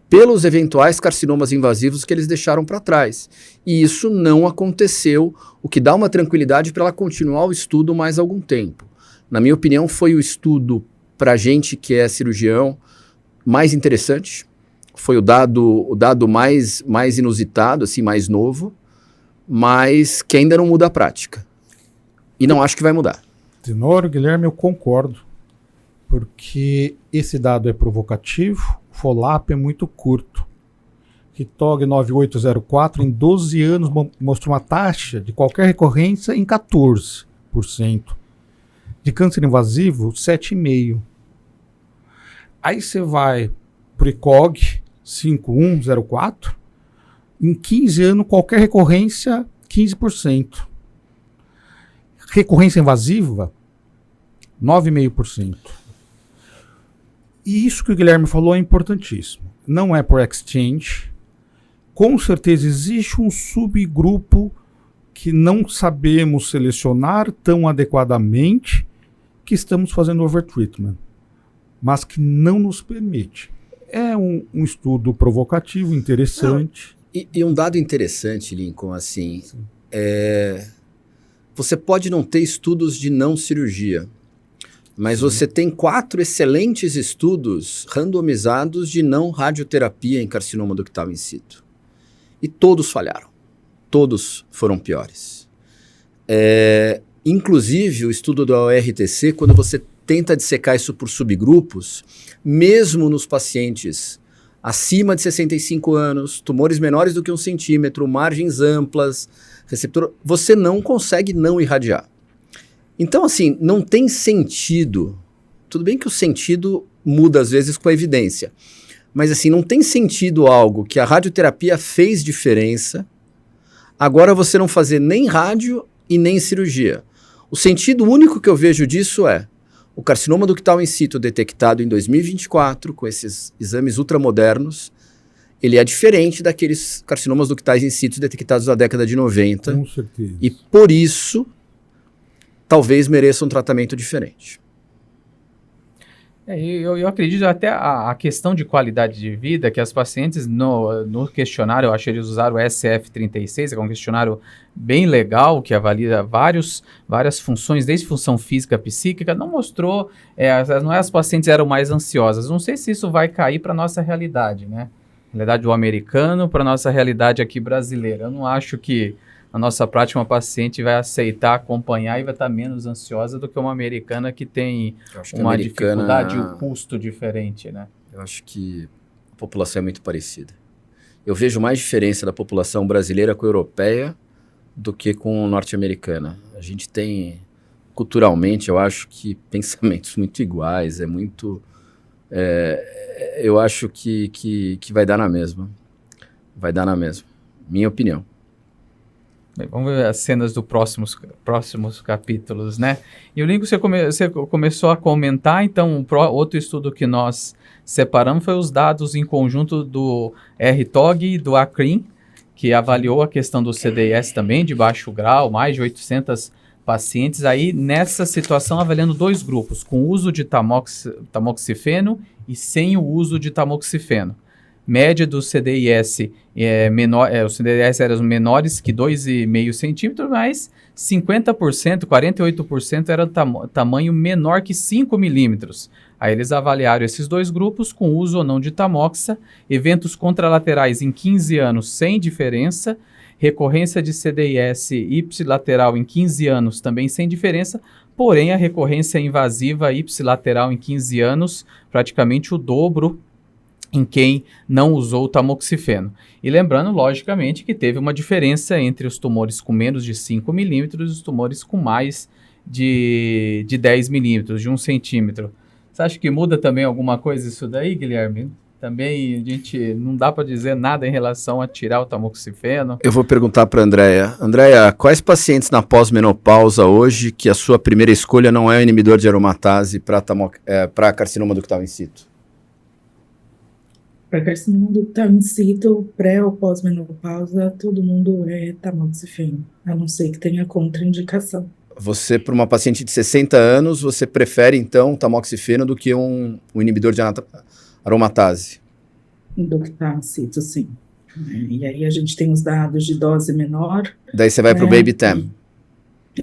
pelos eventuais carcinomas invasivos que eles deixaram para trás. E isso não aconteceu, o que dá uma tranquilidade para ela continuar o estudo mais algum tempo. Na minha opinião, foi o estudo, para gente que é cirurgião, mais interessante, foi o dado mais inusitado, assim, mais novo, mas que ainda não muda a prática. E não acho que vai mudar. Tenório, Guilherme, eu concordo, porque esse dado é provocativo, o follow-up é muito curto. Kitog 9804, em 12 anos, mostrou uma taxa de qualquer recorrência em 14%. De câncer invasivo, 7,5%. Aí você vai para o ICOG 5104, em 15 anos, qualquer recorrência 15%. Recorrência invasiva, 9,5%. E isso que o Guilherme falou é importantíssimo. Não é por exchange. Com certeza existe um subgrupo que não sabemos selecionar tão adequadamente, que estamos fazendo overtreatment, mas que não nos permite. É um estudo provocativo, interessante. E um dado interessante, Lincoln, assim, você pode não ter estudos de não cirurgia, mas você tem 4 excelentes estudos randomizados de não radioterapia em carcinoma ductal in situ. E todos falharam. Todos foram piores. Inclusive, o estudo da ORTC, quando você tenta dissecar isso por subgrupos, mesmo nos pacientes acima de 65 anos, tumores menores do que 1 centímetro, margens amplas, receptor, você não consegue não irradiar. Então, assim, não tem sentido. Tudo bem que o sentido muda às vezes com a evidência, mas assim, não tem sentido algo que a radioterapia fez diferença, agora você não fazer nem rádio e nem cirurgia. O sentido único que eu vejo disso é o carcinoma ductal in situ detectado em 2024, com esses exames ultramodernos, ele é diferente daqueles carcinomas ductais in situ detectados na década de 90. Com certeza. E por isso, talvez mereça um tratamento diferente. Eu acredito até a questão de qualidade de vida, que as pacientes no questionário, eu acho que eles usaram o SF36, que é um questionário bem legal, que avalia várias funções, desde função física, psíquica, não mostrou, não é as pacientes eram mais ansiosas. Não sei se isso vai cair para a nossa realidade, né? Realidade do americano para a nossa realidade aqui brasileira. Eu não acho que na nossa prática uma paciente vai aceitar acompanhar e vai estar menos ansiosa do que uma americana que tem uma dificuldade e um custo diferente, né? Eu acho que a população é muito parecida. Eu vejo mais diferença da população brasileira com a europeia do que com a norte-americana. A gente tem, culturalmente, eu acho que pensamentos muito iguais, eu acho que vai dar na mesma. Vai dar na mesma. Minha opinião. Bem, vamos ver as cenas dos próximos capítulos, né? E o Lincoln, você começou a comentar, então, outro estudo que nós separamos foi os dados em conjunto do RTOG e do ACRIN, que avaliou a questão do CDIS também, de baixo grau, mais de 800 pacientes, aí nessa situação avaliando 2 grupos, com uso de tamoxifeno e sem o uso de tamoxifeno. Média do CDIS menor, os CDIS eram menores que 2,5 centímetros, mas 50%, 48% era tamanho menor que 5 milímetros. Aí eles avaliaram esses 2 grupos com uso ou não de tamoxa, eventos contralaterais em 15 anos sem diferença, recorrência de CDIS ipsilateral em 15 anos também sem diferença, porém a recorrência invasiva ipsilateral em 15 anos, praticamente o dobro em quem não usou o tamoxifeno. E lembrando, logicamente, que teve uma diferença entre os tumores com menos de 5 milímetros e os tumores com mais de 10 milímetros, de 1 centímetro. Você acha que muda também alguma coisa isso daí, Guilherme? Também a gente não dá para dizer nada em relação a tirar o tamoxifeno. Eu vou perguntar para a Andréia. Andréia, quais pacientes na pós-menopausa hoje que a sua primeira escolha não é o inibidor de aromatase para carcinoma ductal in situ? Para carcinoma ductal in situ, pré ou pós-menopausa, todo mundo é tamoxifeno, a não ser que tenha contraindicação. Você, para uma paciente de 60 anos, você prefere, então, tamoxifeno do que um inibidor de aromatase? Ductal in situ, sim. E aí a gente tem os dados de dose menor. Daí você vai para o Baby-Tem.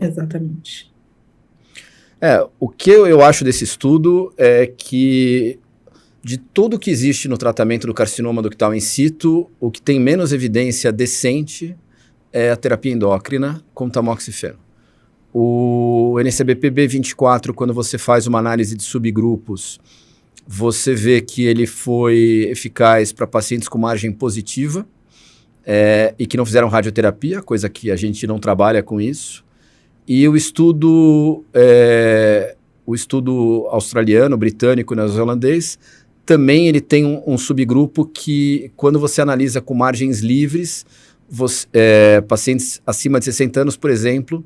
Exatamente. O que eu acho desse estudo é que de tudo que existe no tratamento do carcinoma ductal in situ, o que tem menos evidência decente é a terapia endócrina com tamoxifeno. O NCBP-B24, quando você faz uma análise de subgrupos, você vê que ele foi eficaz para pacientes com margem positiva e que não fizeram radioterapia, coisa que a gente não trabalha com isso. E o estudo australiano, britânico e neozelandês, também ele tem um subgrupo que, quando você analisa com margens livres, pacientes acima de 60 anos, por exemplo,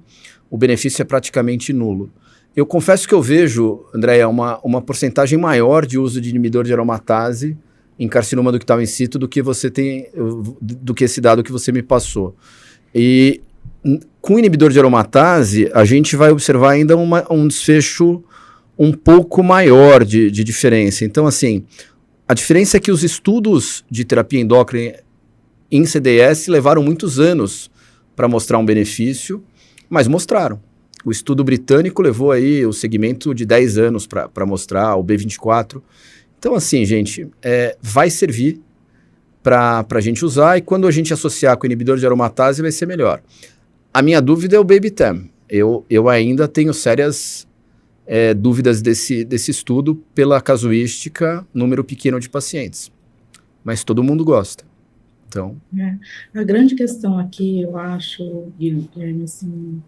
o benefício é praticamente nulo. Eu confesso que eu vejo, Andréia, uma porcentagem maior de uso de inibidor de aromatase em carcinoma ductal in situ do que você tem, do que esse dado que você me passou. E com inibidor de aromatase, a gente vai observar ainda um desfecho um pouco maior de diferença. Então, assim, a diferença é que os estudos de terapia endócrina em CDS levaram muitos anos para mostrar um benefício, mas mostraram. O estudo britânico levou aí o segmento de 10 anos para mostrar, o B24. Então, assim, gente, vai servir para a gente usar, e quando a gente associar com o inibidor de aromatase vai ser melhor. A minha dúvida é o Baby-Tem. Eu ainda tenho sérias dúvidas desse estudo pela casuística, número pequeno de pacientes. Mas todo mundo gosta. Então... A grande questão aqui, eu acho, Guilherme, assim,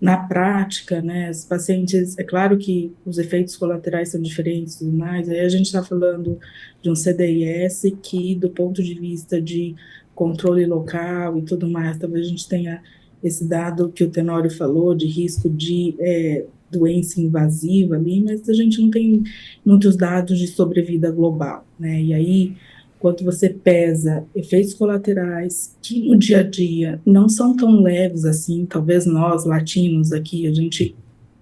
na prática, né, os pacientes, é claro que os efeitos colaterais são diferentes e tudo mais, aí a gente está falando de um CDIS que, do ponto de vista de controle local e tudo mais, talvez a gente tenha esse dado que o Tenório falou, de risco de doença invasiva ali, mas a gente não tem muitos dados de sobrevida global, né, e aí, quando você pesa efeitos colaterais que no dia a dia não são tão leves assim, talvez nós, latinos aqui, a gente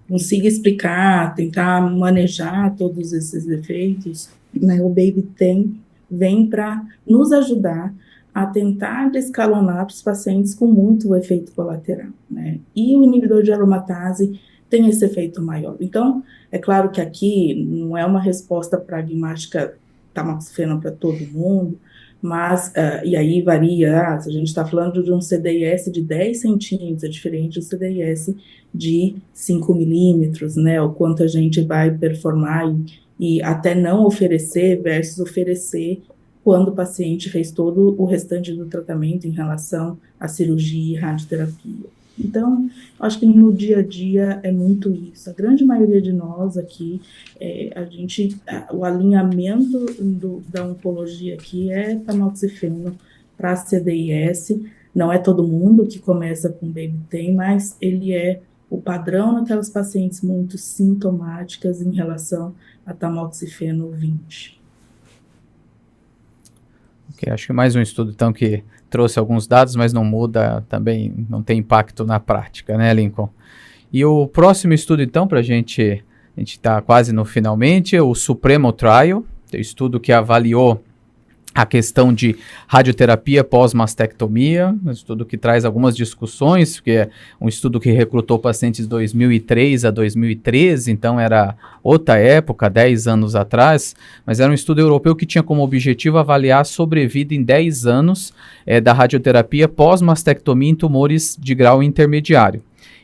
consiga explicar, tentar manejar todos esses efeitos, né? O Baby-Tem vem para nos ajudar a tentar descalonar para os pacientes com muito efeito colateral, né? E o inibidor de aromatase tem esse efeito maior. Então, é claro que aqui não é uma resposta pragmática tamoxifeno para todo mundo, mas, e aí varia, se a gente está falando de um CDIS de 10 centímetros, é diferente do CDIS de 5 milímetros, né, o quanto a gente vai performar e até não oferecer versus oferecer quando o paciente fez todo o restante do tratamento em relação à cirurgia e radioterapia. Então, acho que no dia a dia é muito isso. A grande maioria de nós aqui, o alinhamento da oncologia aqui é tamoxifeno para CDIS. Não é todo mundo que começa com Baby-Tem, mas ele é o padrão naquelas pacientes muito sintomáticas em relação a tamoxifeno 20. Ok, acho que mais um estudo, então, que trouxe alguns dados, mas não muda também, não tem impacto na prática, né, Lincoln? E o próximo estudo, então, para a gente está quase no finalmente, o Supremo Trial, estudo que avaliou a questão de radioterapia pós-mastectomia, um estudo que traz algumas discussões, porque é um estudo que recrutou pacientes de 2003 a 2013, então era outra época, 10 anos atrás, mas era um estudo europeu que tinha como objetivo avaliar a sobrevida em 10 anos da radioterapia pós-mastectomia em tumores de grau intermediário.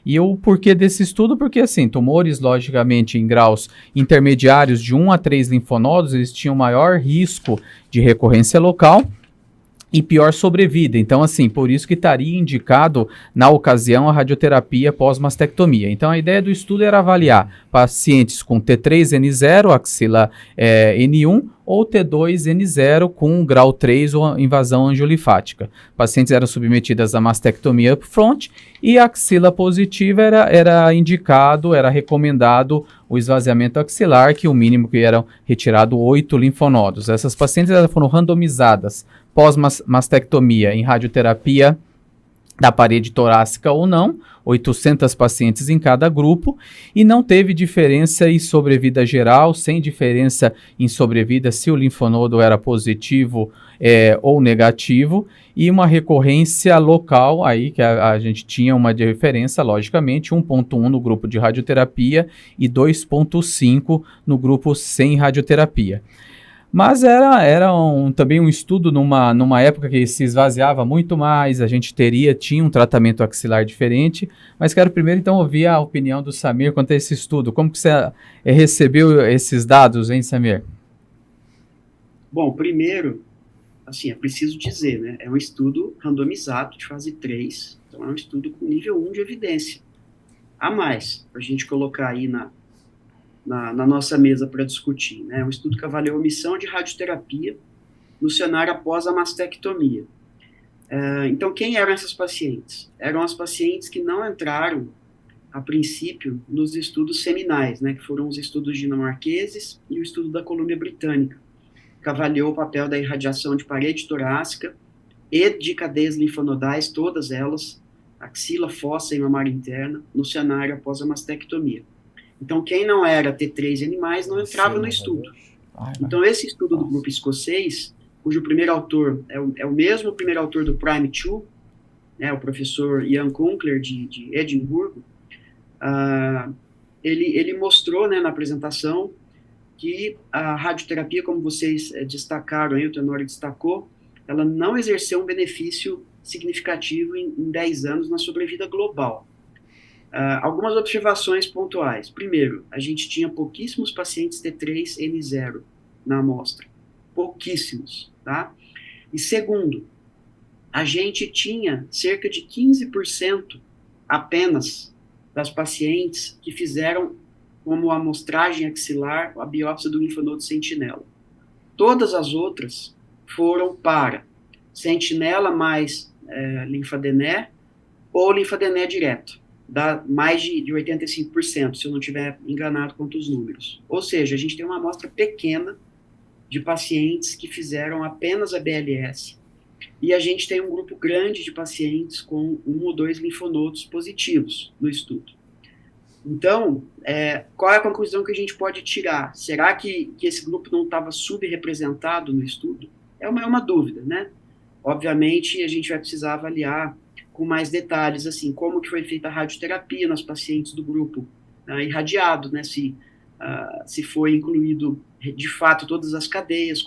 E o porquê desse estudo? Porque, assim, tumores, logicamente, em graus intermediários de 1 a 3 linfonodos, eles tinham maior risco de recorrência local e pior sobrevida. Então, assim, por isso que estaria indicado, na ocasião, a radioterapia pós-mastectomia. Então, a ideia do estudo era avaliar pacientes com T3N0, axila N1, ou T2N0 com grau 3 ou invasão angiolinfática. Pacientes eram submetidas a mastectomia upfront e a axila positiva era indicado, era recomendado o esvaziamento axilar, que o mínimo que eram retirado 8 linfonodos. Essas pacientes foram randomizadas pós-mastectomia em radioterapia da parede torácica ou não, 800 pacientes em cada grupo, e não teve diferença em sobrevida geral, sem diferença em sobrevida se o linfonodo era positivo ou negativo, e uma recorrência local, aí que a gente tinha uma diferença, logicamente, 1.1 no grupo de radioterapia e 2.5 no grupo sem radioterapia. Mas era também um estudo numa época que se esvaziava muito mais, a gente tinha um tratamento axilar diferente, mas quero primeiro então ouvir a opinião do Samir quanto a esse estudo. Como que você recebeu esses dados, hein, Samir? Bom, primeiro, assim, é preciso dizer, né, é um estudo randomizado de fase 3, então é um estudo com nível 1 de evidência. A mais, para a gente colocar aí na nossa mesa para discutir, né? Um estudo que avaliou a omissão de radioterapia no cenário após a mastectomia. Então, quem eram essas pacientes? Eram as pacientes que não entraram, a princípio, nos estudos seminais, né, que foram os estudos dinamarqueses e o estudo da Colômbia Britânica, que avaliou o papel da irradiação de parede torácica e de cadeias linfonodais, todas elas, axila, fossa e mamária interna, no cenário após a mastectomia. Então, quem não era T3N+, não entrava no estudo. Então, esse estudo do grupo escocês, cujo primeiro autor é o mesmo primeiro autor do PRIME2, né, o professor Ian Kunkler, de Edimburgo, ele mostrou, né, na apresentação, que a radioterapia, como vocês destacaram, aí, o Tenório destacou, ela não exerceu um benefício significativo em 10 anos na sobrevida global. Algumas observações pontuais. Primeiro, a gente tinha pouquíssimos pacientes T3N0 na amostra. Pouquíssimos, tá? E segundo, a gente tinha cerca de 15% apenas das pacientes que fizeram como amostragem axilar a biópsia do linfonodo sentinela. Todas as outras foram para sentinela mais linfadené ou linfadené direto, dá mais de 85%, se eu não estiver enganado quanto os números. Ou seja, a gente tem uma amostra pequena de pacientes que fizeram apenas a BLS, e a gente tem um grupo grande de pacientes com 1 ou 2 linfonodos positivos no estudo. Então, qual é a conclusão que a gente pode tirar? Será que esse grupo não estava subrepresentado no estudo? É uma dúvida, né? Obviamente, a gente vai precisar avaliar com mais detalhes, assim, como que foi feita a radioterapia nas pacientes do grupo irradiado, né? Se foi incluído, de fato, todas as cadeias,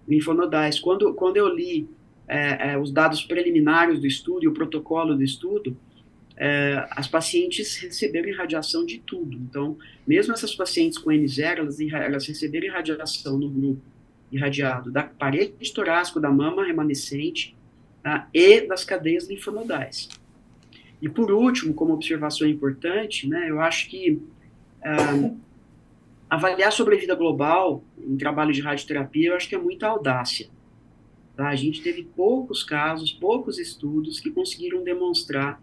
linfonodais. Quando eu li os dados preliminares do estudo e o protocolo do estudo, as pacientes receberam irradiação de tudo. Então, mesmo essas pacientes com N0, elas receberam irradiação no grupo irradiado da parede torácica, da mama remanescente, e das cadeias linfonodais. E por último, como observação importante, né, eu acho que avaliar a sobrevida global em trabalho de radioterapia, eu acho que é muita audácia. Tá? A gente teve poucos casos, poucos estudos que conseguiram demonstrar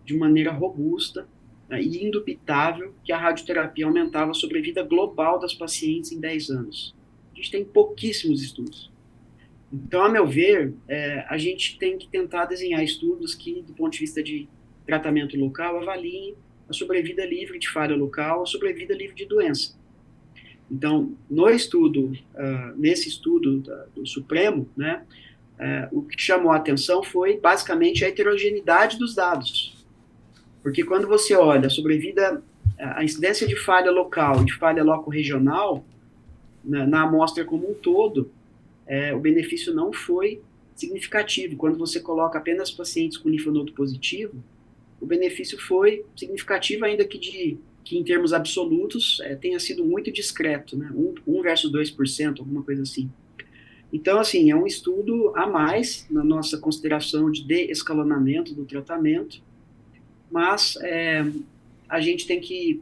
de maneira robusta e indubitável que a radioterapia aumentava a sobrevida global das pacientes em 10 anos. A gente tem pouquíssimos estudos. Então, a meu ver, a gente tem que tentar desenhar estudos que, do ponto de vista de tratamento local, avaliem a sobrevida livre de falha local, a sobrevida livre de doença. Então, nesse estudo do Supremo, né, o que chamou a atenção foi, basicamente, a heterogeneidade dos dados. Porque quando você olha a sobrevida, a incidência de falha local e de falha loco-regional, na amostra como um todo, o benefício não foi significativo. Quando você coloca apenas pacientes com linfonodo positivo, o benefício foi significativo, ainda que em termos absolutos tenha sido muito discreto, né? 1 versus 2%, alguma coisa assim. Então, assim, é um estudo a mais na nossa consideração de escalonamento do tratamento, mas a gente tem que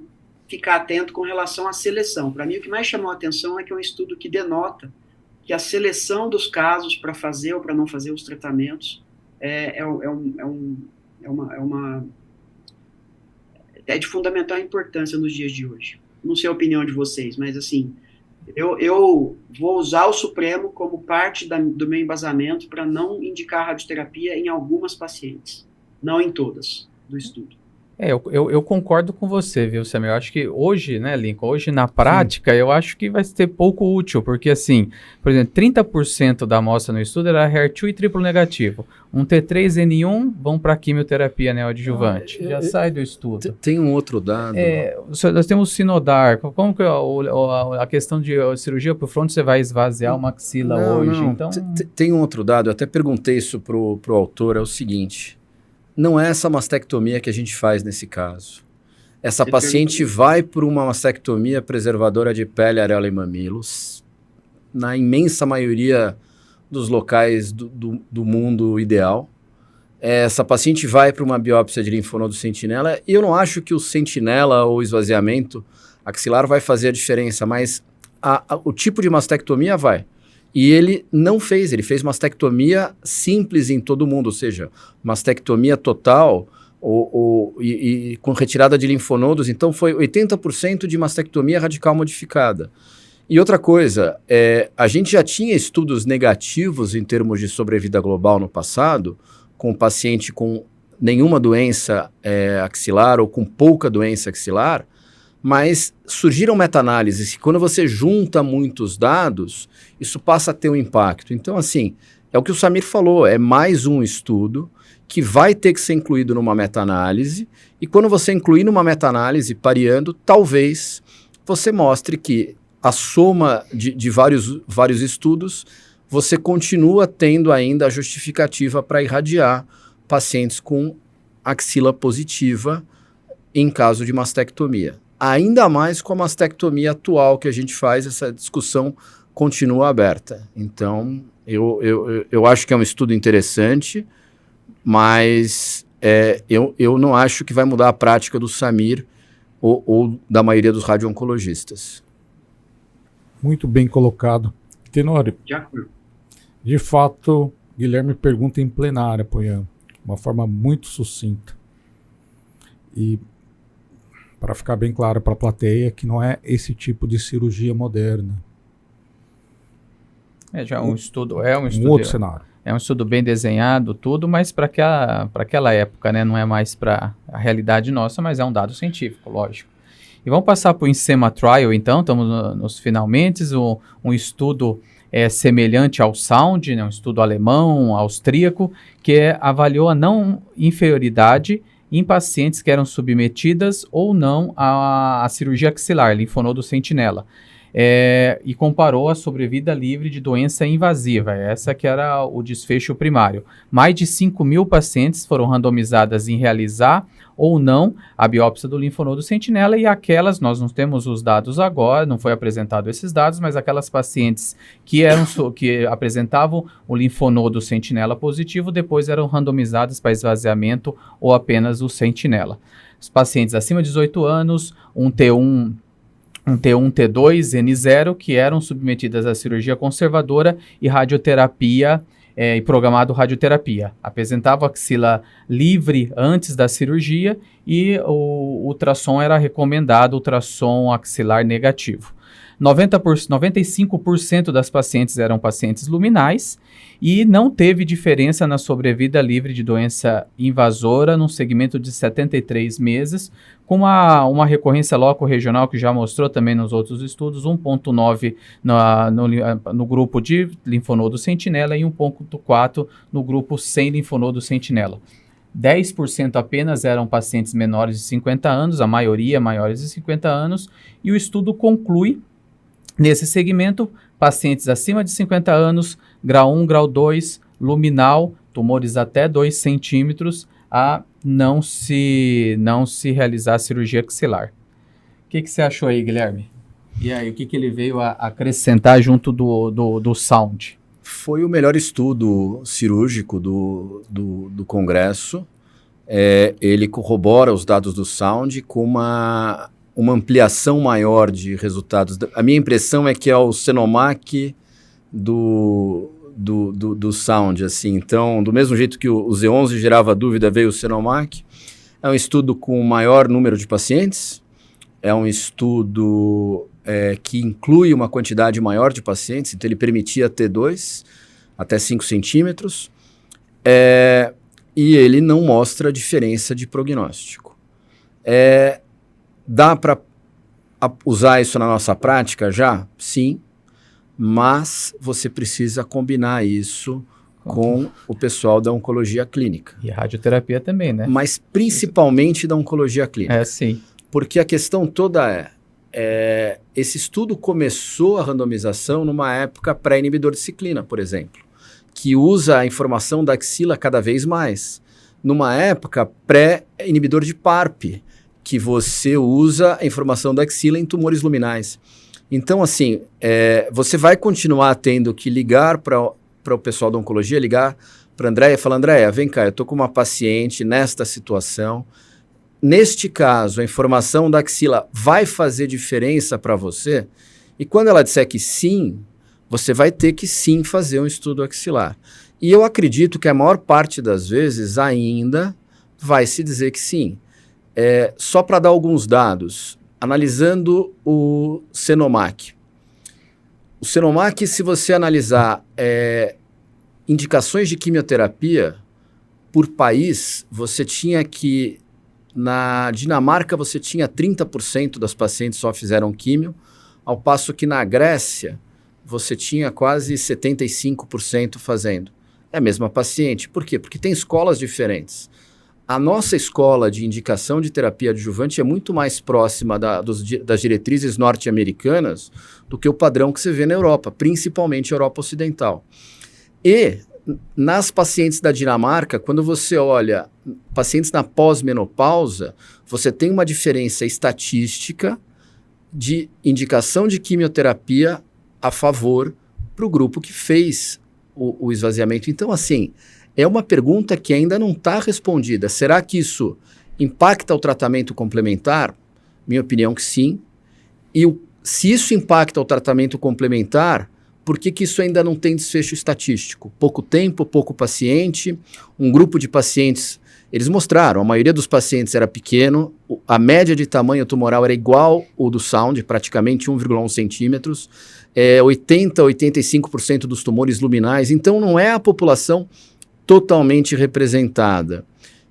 ficar atento com relação à seleção. Para mim, o que mais chamou a atenção é que é um estudo que denota que a seleção dos casos para fazer ou para não fazer os tratamentos é de fundamental importância nos dias de hoje. Não sei a opinião de vocês, mas, assim, eu vou usar o Supremo como parte do meu embasamento para não indicar radioterapia em algumas pacientes, não em todas do estudo. Eu concordo com você, viu, Samuel? Eu acho que hoje, né, Lincoln, hoje na prática, eu acho que vai ser pouco útil, porque assim, por exemplo, 30% da amostra no estudo era HER2 e triplo negativo. Um T3N1 vão para quimioterapia neoadjuvante. Já sai do estudo. Tem um outro dado. Nós temos Sinodar. Como que a questão de cirurgia por fronte você vai esvaziar uma axila hoje? Não. Então... Tem um outro dado, eu até perguntei isso pro autor, é o seguinte: não é essa mastectomia que a gente faz nesse caso. Essa paciente vai por uma mastectomia preservadora de pele, areola e mamilos, na imensa maioria dos locais do mundo ideal. Essa paciente vai para uma biópsia de linfonodo sentinela, e eu não acho que o sentinela ou esvaziamento axilar vai fazer a diferença, mas o tipo de mastectomia vai. E ele não fez, ele fez mastectomia simples em todo mundo, ou seja, mastectomia total e com retirada de linfonodos, então foi 80% de mastectomia radical modificada. E outra coisa, a gente já tinha estudos negativos em termos de sobrevida global no passado, com paciente com nenhuma doença axilar ou com pouca doença axilar, mas surgiram meta-análises que quando você junta muitos dados, isso passa a ter um impacto. Então, assim, é o que o Samir falou, é mais um estudo que vai ter que ser incluído numa meta-análise, e quando você incluir numa meta-análise pareando, talvez você mostre que a soma de vários estudos, você continua tendo ainda a justificativa para irradiar pacientes com axila positiva em caso de mastectomia. Ainda mais com a mastectomia atual que a gente faz, essa discussão continua aberta. Então, eu acho que é um estudo interessante, mas eu não acho que vai mudar a prática do Samir ou da maioria dos radio-oncologistas. Muito bem colocado. Tenório, De acordo. de fato, Guilherme pergunta em plenária, Poian, uma forma muito sucinta. E para ficar bem claro para a plateia que não é esse tipo de cirurgia moderna. Já é um estudo, Um outro cenário. é um estudo bem desenhado, tudo, mas para aquela época, né? Não é mais para a realidade nossa, mas é um dado científico, lógico. E vamos passar para o INSEMA Trial, então, estamos nos finalmente, um estudo semelhante ao SOUND, né, um estudo alemão, austríaco, que avaliou a não inferioridade em pacientes que eram submetidas ou não à cirurgia axilar, linfonodo sentinela, e comparou a sobrevida livre de doença invasiva. Essa que era o desfecho primário. Mais de 5.000 pacientes foram randomizadas em realizar ou não a biópsia do linfonodo sentinela, e aquelas, nós não temos os dados agora, não foi apresentado esses dados, mas aquelas pacientes que apresentavam o linfonodo sentinela positivo, depois eram randomizadas para esvaziamento ou apenas o sentinela. Os pacientes acima de 18 anos, um T1, T2, N0, que eram submetidas à cirurgia conservadora e radioterapia, e programado radioterapia. Apresentava axila livre antes da cirurgia e o ultrassom era recomendado, ultrassom axilar negativo. 95% das pacientes eram pacientes luminais e não teve diferença na sobrevida livre de doença invasora num segmento de 73 meses, com uma recorrência loco-regional que já mostrou também nos outros estudos, 1,9 no grupo de linfonodo sentinela e 1,4 no grupo sem linfonodo sentinela. 10% apenas eram pacientes menores de 50 anos, a maioria maiores de 50 anos, e o estudo conclui, nesse segmento, pacientes acima de 50 anos, grau 1, grau 2, luminal, tumores até 2 centímetros, a não se realizar a cirurgia axilar. O que você achou aí, Guilherme? E aí, o que ele veio a acrescentar junto do SOUND? Foi o melhor estudo cirúrgico do Congresso. Ele corrobora os dados do SOUND com uma ampliação maior de resultados. A minha impressão é que é o Senomac do SOUND, assim. Então, do mesmo jeito que o Z11 gerava dúvida, veio o Senomac. É um estudo com maior número de pacientes, é um estudo que inclui uma quantidade maior de pacientes, então ele permitia T2 até 5 centímetros, e ele não mostra diferença de prognóstico. Dá para usar isso na nossa prática já? Sim, mas você precisa combinar isso com o pessoal da oncologia clínica. E a radioterapia também, né? Mas principalmente da oncologia clínica. Sim. Porque a questão toda esse estudo começou a randomização numa época pré-inibidor de ciclina, por exemplo, que usa a informação da axila cada vez mais. Numa época pré-inibidor de PARP, que você usa a informação da axila em tumores luminais. Então, assim, você vai continuar tendo que ligar para o pessoal da oncologia, ligar para a Andréia e falar: Andréia, vem cá, eu estou com uma paciente nesta situação. Neste caso, a informação da axila vai fazer diferença para você? E quando ela disser que sim, você vai ter que sim fazer um estudo axilar. E eu acredito que a maior parte das vezes ainda vai se dizer que sim. Só para dar alguns dados, analisando o Senomac. O Senomac, se você analisar indicações de quimioterapia por país, você tinha que, na Dinamarca, você tinha 30% das pacientes só fizeram químio, ao passo que na Grécia, você tinha quase 75% fazendo. É a mesma paciente. Por quê? Porque tem escolas diferentes. A nossa escola de indicação de terapia adjuvante é muito mais próxima das diretrizes norte-americanas do que o padrão que você vê na Europa, principalmente Europa Ocidental. E nas pacientes da Dinamarca, quando você olha pacientes na pós-menopausa, você tem uma diferença estatística de indicação de quimioterapia a favor para o grupo que fez o esvaziamento. Então, assim, é uma pergunta que ainda não está respondida. Será que isso impacta o tratamento complementar? Minha opinião que sim. E se isso impacta o tratamento complementar, por que isso ainda não tem desfecho estatístico? Pouco tempo, pouco paciente, um grupo de pacientes, eles mostraram, a maioria dos pacientes era pequeno, a média de tamanho tumoral era igual ao do Sound, praticamente 1,1 centímetros, 80% a 85% dos tumores luminais, então não é a população totalmente representada.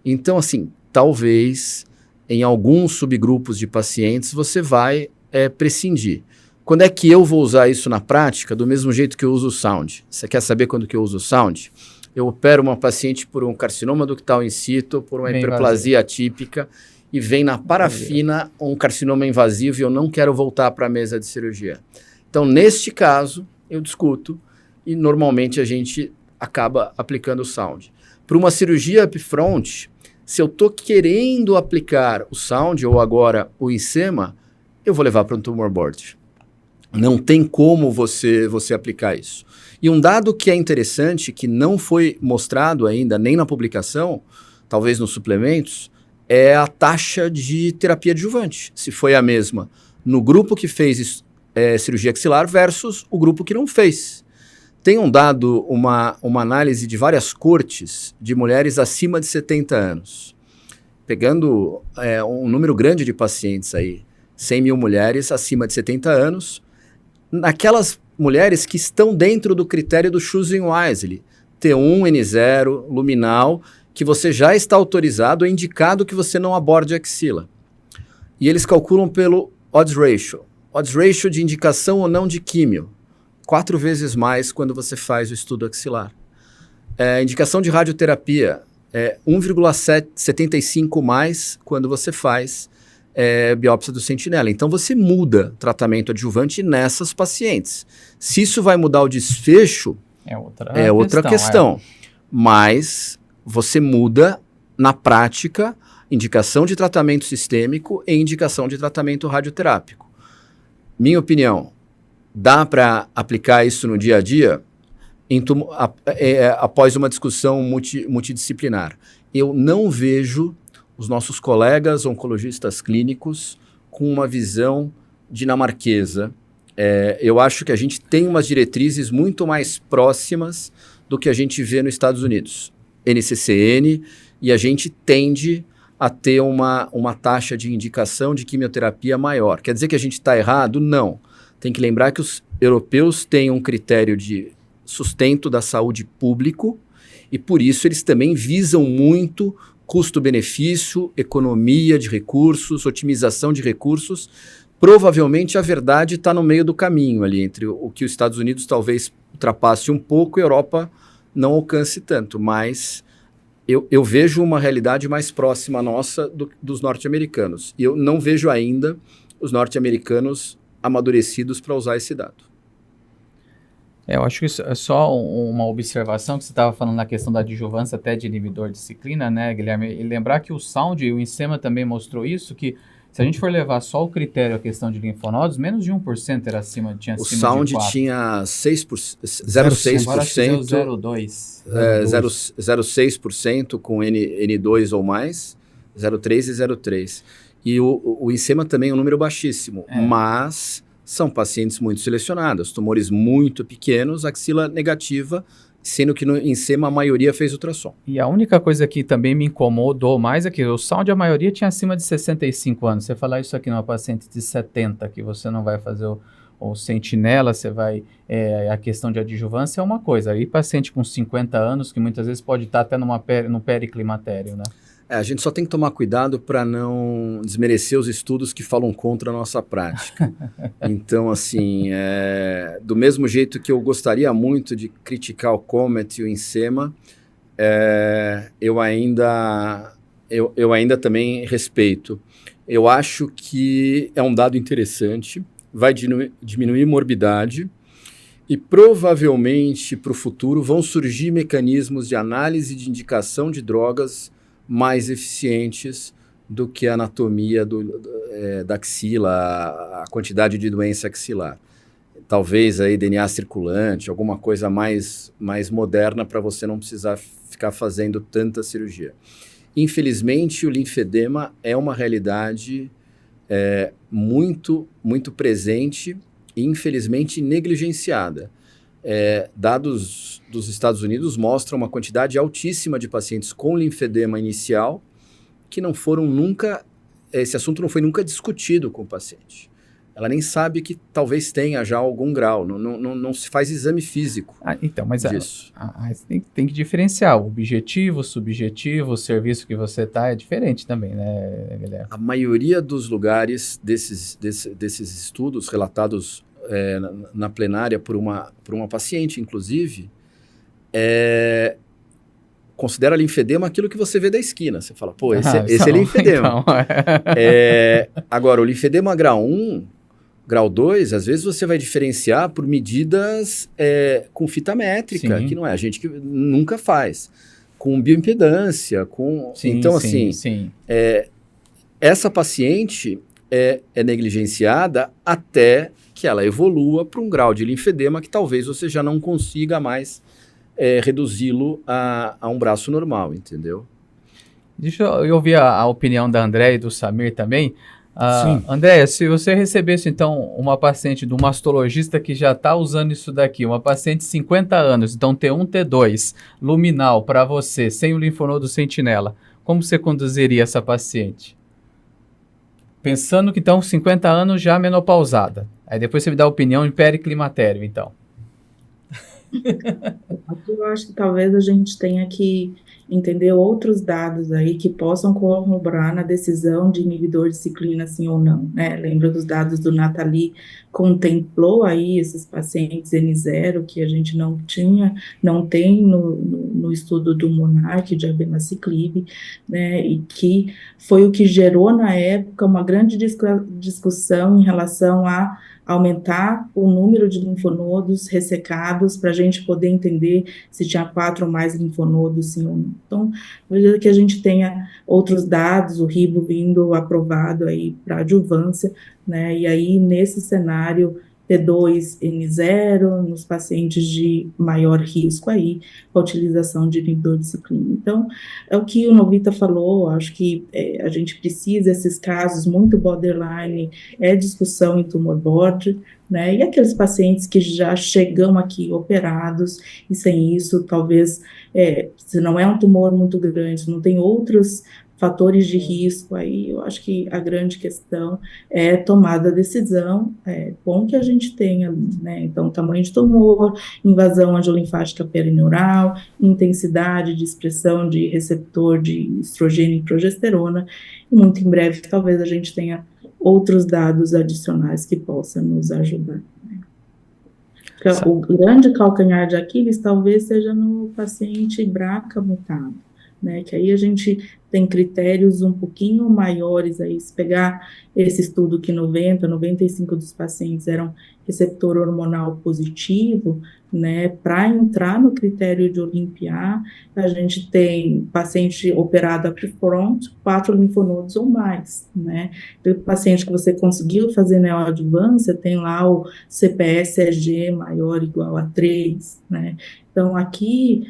Então, assim, talvez em alguns subgrupos de pacientes você vai prescindir. Quando é que eu vou usar isso na prática? Do mesmo jeito que eu uso o Sound. Você quer saber quando que eu uso o Sound? Eu opero uma paciente por um carcinoma ductal in situ, por uma hiperplasia atípica, e vem na parafina um carcinoma invasivo e eu não quero voltar para a mesa de cirurgia. Então, neste caso, eu discuto e normalmente a gente acaba aplicando o Sound. Para uma cirurgia upfront, se eu estou querendo aplicar o Sound ou agora o INSEMA, eu vou levar para um tumor board. Não tem como você aplicar isso. E um dado que é interessante, que não foi mostrado ainda nem na publicação, talvez nos suplementos, é a taxa de terapia adjuvante. Se foi a mesma no grupo que fez cirurgia axilar versus o grupo que não fez. Tem um dado, uma análise de várias cortes de mulheres acima de 70 anos. Pegando um número grande de pacientes aí, 100 mil mulheres acima de 70 anos, naquelas mulheres que estão dentro do critério do Choosing Wisely, T1, N0, luminal, que você já está autorizado, é indicado que você não aborde a axila. E eles calculam pelo odds ratio de indicação ou não de químio, 4 vezes mais quando você faz o estudo axilar. Indicação de radioterapia, 1,75 mais quando você faz biópsia do sentinela. Então você muda tratamento adjuvante nessas pacientes. Se isso vai mudar o desfecho, é outra questão. Mas você muda na prática indicação de tratamento sistêmico e indicação de tratamento radioterápico. Minha opinião, dá para aplicar isso no dia a dia após uma discussão multidisciplinar. Eu não vejo os nossos colegas oncologistas clínicos com uma visão dinamarquesa. Eu acho que a gente tem umas diretrizes muito mais próximas do que a gente vê nos Estados Unidos, NCCN, e a gente tende a ter uma taxa de indicação de quimioterapia maior. Quer dizer que a gente está errado? Não. Tem que lembrar que os europeus têm um critério de sustento da saúde público e, por isso, eles também visam muito custo-benefício, economia de recursos, otimização de recursos. Provavelmente a verdade está no meio do caminho ali, entre o que os Estados Unidos talvez ultrapasse um pouco e a Europa não alcance tanto, mas eu vejo uma realidade mais próxima nossa dos norte-americanos. E eu não vejo ainda os norte-americanos amadurecidos para usar esse dado. Eu acho que isso é só uma observação que você estava falando na questão da adjuvância até de inibidor de ciclina, né, Guilherme? E lembrar que o Sound e o INSEMA também mostrou isso, que se a gente for levar só o critério a questão de linfonodos, menos de 1% era acima, tinha acima de 4%. O Sound tinha 0,6%. Agora acho que deu 0,2%. 0,6% com N2 ou mais, 0,3 e 0,3. E o INSEMA também é um número baixíssimo, mas são pacientes muito selecionados, tumores muito pequenos, axila negativa, sendo que no ensema a maioria fez ultrassom. E a única coisa que também me incomodou mais é que o sound, a maioria tinha acima de 65 anos. Você falar isso aqui numa paciente de 70, que você não vai fazer o sentinela, você vai... a questão de adjuvância é uma coisa. Aí paciente com 50 anos, que muitas vezes pode estar até no periclimatério, né? A gente só tem que tomar cuidado para não desmerecer os estudos que falam contra a nossa prática. Então, assim, do mesmo jeito que eu gostaria muito de criticar o COMET e o INSEMA, eu ainda também respeito. Eu acho que é um dado interessante, vai diminuir morbidade e provavelmente para o futuro vão surgir mecanismos de análise de indicação de drogas mais eficientes do que a anatomia da axila, a quantidade de doença axilar. Talvez aí DNA circulante, alguma coisa mais moderna para você não precisar ficar fazendo tanta cirurgia. Infelizmente, o linfedema é uma realidade muito, muito presente e infelizmente negligenciada. Dados dos Estados Unidos mostram uma quantidade altíssima de pacientes com linfedema inicial que não foram nunca, esse assunto não foi nunca discutido com o paciente. Ela nem sabe que talvez tenha já algum grau, não se faz exame físico então, mas disso. Tem que diferenciar o objetivo, o subjetivo, o serviço que você está é diferente também, né, Guilherme? A maioria dos lugares desses estudos relatados na plenária por uma paciente, inclusive, considera linfedema aquilo que você vê da esquina. Você fala, pô, esse é linfedema. Então, agora, o linfedema grau 1, grau 2, às vezes você vai diferenciar por medidas com fita métrica, sim, que não é a gente que nunca faz, com bioimpedância, com... Sim, então, sim, assim, sim. Essa paciente é negligenciada até que ela evolua para um grau de linfedema que talvez você já não consiga mais reduzi-lo a um braço normal, entendeu? Deixa eu ouvir a opinião da Andréia e do Samir também. Sim. Andréia, se você recebesse, então, uma paciente do mastologista que já está usando isso daqui, uma paciente de 50 anos, então T1, T2, luminal para você, sem o linfonodo sentinela, como você conduziria essa paciente? Pensando que, então, 50 anos já menopausada. Aí depois você me dá a opinião em periclimatério, então. Aqui eu acho que talvez a gente tenha que entender outros dados aí que possam corroborar na decisão de inibidor de ciclina, sim ou não, né? Lembra dos dados do Nathalie, contemplou aí esses pacientes N0 que a gente não tem no estudo do Monarch de abemaciclib, né? E que foi o que gerou na época uma grande discussão em relação a aumentar o número de linfonodos ressecados para a gente poder entender se tinha 4 ou mais linfonodos, sim ou não. Então, veja que a gente tenha outros dados, o ribo vindo aprovado aí para adjuvância, né? E aí, nesse cenário, T2N0, nos pacientes de maior risco aí, a utilização de inibidor de ciclina. Então, é o que o Novita falou, acho que a gente precisa, esses casos muito borderline, discussão em tumor board, né, e aqueles pacientes que já chegam aqui operados, e sem isso, talvez, se não é um tumor muito grande, não tem outros fatores de risco, aí eu acho que a grande questão é tomada a decisão com que a gente tenha, né, então tamanho de tumor, invasão angiolinfática perineural, intensidade de expressão de receptor de estrogênio e progesterona, e muito em breve talvez a gente tenha outros dados adicionais que possam nos ajudar. Né. O grande calcanhar de Aquiles talvez seja no paciente BRCA mutado, né, que aí a gente tem critérios um pouquinho maiores aí, se pegar esse estudo que 95% dos pacientes eram receptor hormonal positivo, né, para entrar no critério de Olympia, a gente tem paciente operado upfront, 4 linfonodos ou mais, né, o paciente que você conseguiu fazer neoadjuvância tem lá o CPS-EG maior ou igual a 3, né, então aqui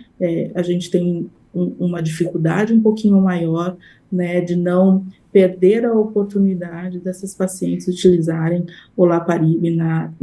a gente tem uma dificuldade um pouquinho maior, né, de não perder a oportunidade dessas pacientes utilizarem olaparib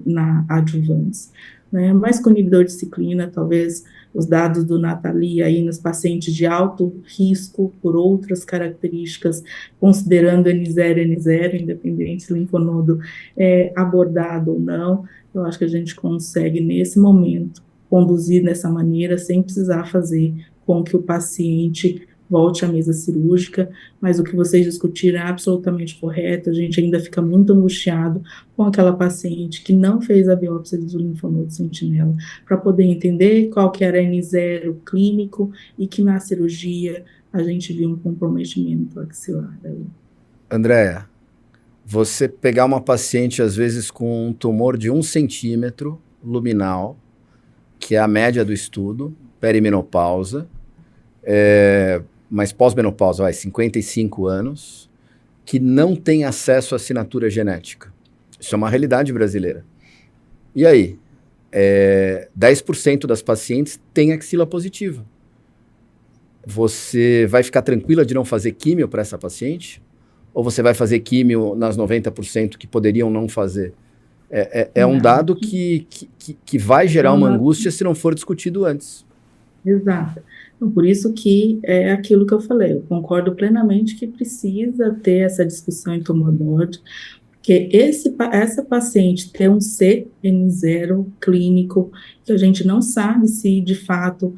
na adjuvância, né? Mas com inibidor de ciclina, talvez os dados do Nathalie aí nos pacientes de alto risco por outras características, considerando N0, independente se o linfonodo é abordado ou não, eu acho que a gente consegue, nesse momento, conduzir dessa maneira, sem precisar fazer com que o paciente volte à mesa cirúrgica, mas o que vocês discutiram é absolutamente correto, a gente ainda fica muito angustiado com aquela paciente que não fez a biópsia do linfonodo sentinela, para poder entender qual que era N0 clínico e que na cirurgia a gente viu um comprometimento axilar. Andréa, você pegar uma paciente, às vezes, com um tumor de 1 centímetro luminal, que é a média do estudo, perimenopausa, mas pós-menopausa, 55 anos, que não tem acesso à assinatura genética. Isso é uma realidade brasileira. E aí? 10% das pacientes têm axila positiva. Você vai ficar tranquila de não fazer químio para essa paciente? Ou você vai fazer químio nas 90% que poderiam não fazer? Um dado que vai gerar uma angústia se não for discutido antes. Exato. Então, por isso que é aquilo que eu falei, eu concordo plenamente que precisa ter essa discussão em tumor board, porque essa paciente ter um CN0 clínico, que a gente não sabe se de fato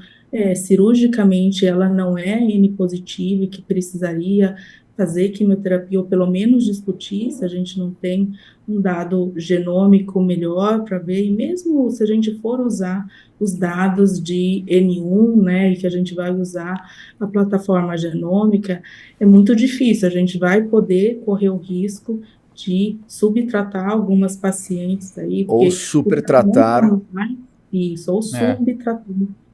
cirurgicamente ela não é N positiva e que precisaria fazer quimioterapia, ou pelo menos discutir, se a gente não tem um dado genômico melhor para ver, e mesmo se a gente for usar os dados de N1, né, e que a gente vai usar a plataforma genômica, é muito difícil, a gente vai poder correr o risco de subtratar algumas pacientes aí. Ou supertratar. Isso, ou subtratar,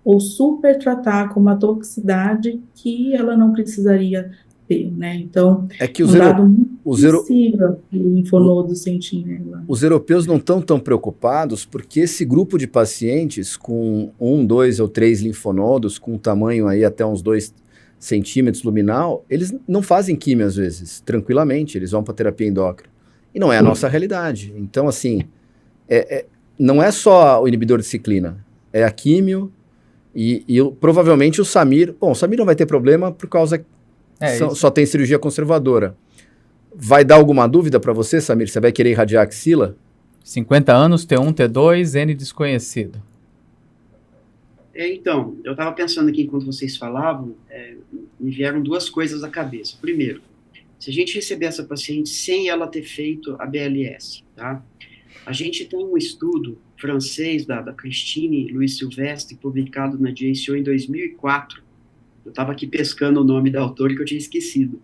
ou supertratar com uma toxicidade que ela não precisaria ter, né? Então, que linfonodo sentinela. Os europeus não estão tão preocupados porque esse grupo de pacientes com 1, 2 ou 3 linfonodos, com um tamanho aí até uns 2 centímetros luminal, eles não fazem químio às vezes, tranquilamente, eles vão para terapia endócrina. E não é a nossa realidade. Então, assim, não é só o inibidor de ciclina, é a químio e provavelmente o Samir. Bom, o Samir não vai ter problema por causa só tem cirurgia conservadora. Vai dar alguma dúvida para você, Samir? Você vai querer irradiar a axila? 50 anos, T1, T2, N desconhecido. Então, eu estava pensando aqui enquanto vocês falavam, me vieram 2 coisas à cabeça. Primeiro, se a gente receber essa paciente sem ela ter feito a BLS, tá? A gente tem um estudo francês da Christine Louis Silvestre, publicado na JCO em 2004. Eu estava aqui pescando o nome da autora que eu tinha esquecido.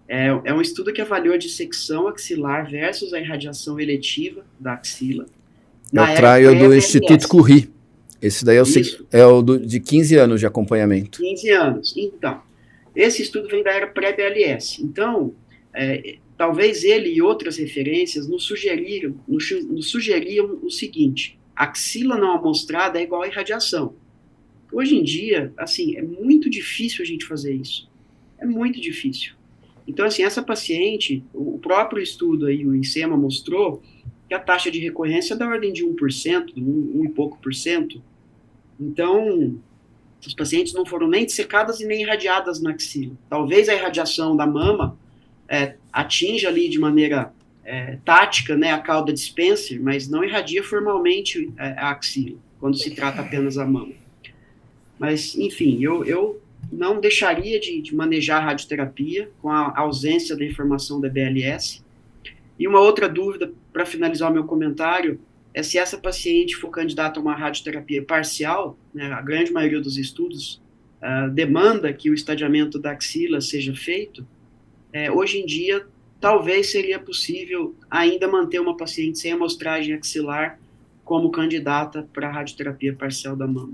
É um estudo que avaliou a dissecção axilar versus a irradiação eletiva da axila. É o trial do Instituto Curie. Esse daí é o de 15 anos de acompanhamento. 15 anos. Então, esse estudo vem da era pré-BLS. Então, talvez ele e outras referências nos sugeriam o seguinte: axila não amostrada é igual a irradiação. Hoje em dia, assim, é muito difícil a gente fazer isso. É muito difícil. Então, assim, essa paciente, o próprio estudo aí, o INSEMA, mostrou que a taxa de recorrência é da ordem de 1%, 1 e pouco por cento. Então, as pacientes não foram nem dissecadas e nem irradiadas na axila. Talvez a irradiação da mama atinja ali de maneira tática, né, a cauda de Spencer, mas não irradia formalmente a axila, quando se trata apenas a mama. Mas, enfim, eu não deixaria de manejar a radioterapia com a ausência da informação da BLS. E uma outra dúvida, para finalizar o meu comentário, é se essa paciente for candidata a uma radioterapia parcial, né, a grande maioria dos estudos demanda que o estadiamento da axila seja feito. Hoje em dia, talvez seria possível ainda manter uma paciente sem amostragem axilar como candidata para a radioterapia parcial da mama.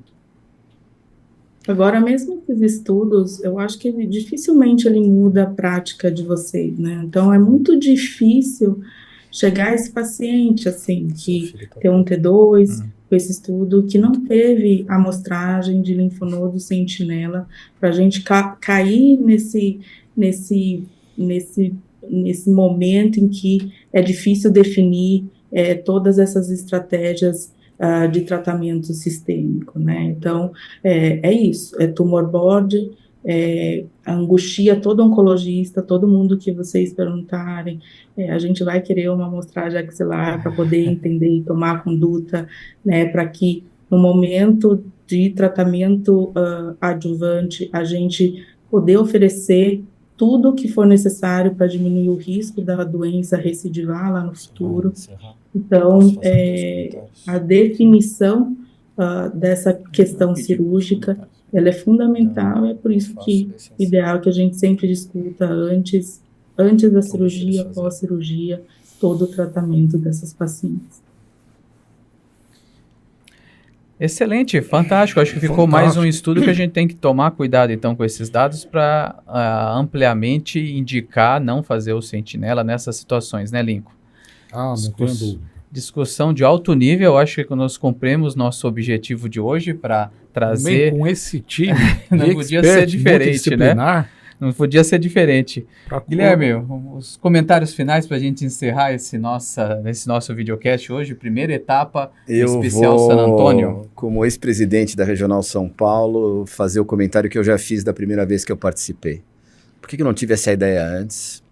Agora, mesmo esses estudos, eu acho que dificilmente ele muda a prática de vocês, né? Então, é muito difícil chegar a esse paciente, assim, que tem um T2, com esse estudo, que não teve amostragem de linfonodo sentinela, para a gente cair nesse momento em que é difícil definir todas essas estratégias de tratamento sistêmico, né? Então, é isso, é tumor board, angustia todo oncologista, todo mundo que vocês perguntarem, a gente vai querer uma amostragem axilar para poder entender e tomar a conduta, né, para que no momento de tratamento adjuvante, a gente poder oferecer tudo o que for necessário para diminuir o risco da doença recidivar lá no futuro. Então, a definição dessa questão cirúrgica, ela é fundamental, é por isso que o ideal é que a gente sempre discuta antes da cirurgia, pós-cirurgia, todo o tratamento dessas pacientes. Excelente, fantástico. Acho que ficou mais um estudo que a gente tem que tomar cuidado, então, com esses dados para ampliamente indicar não fazer o sentinela nessas situações, né, Lincoln? Não tenho dúvida. Discussão de alto nível, acho que nós cumprimos nosso objetivo de hoje para trazer... Com esse time não podia ser diferente, né? Não podia ser diferente. Guilherme, os comentários finais para a gente encerrar esse nosso videocast hoje, primeira etapa especial San Antônio. Como ex-presidente da Regional São Paulo, fazer o comentário que eu já fiz da primeira vez que eu participei. Por que eu não tive essa ideia antes?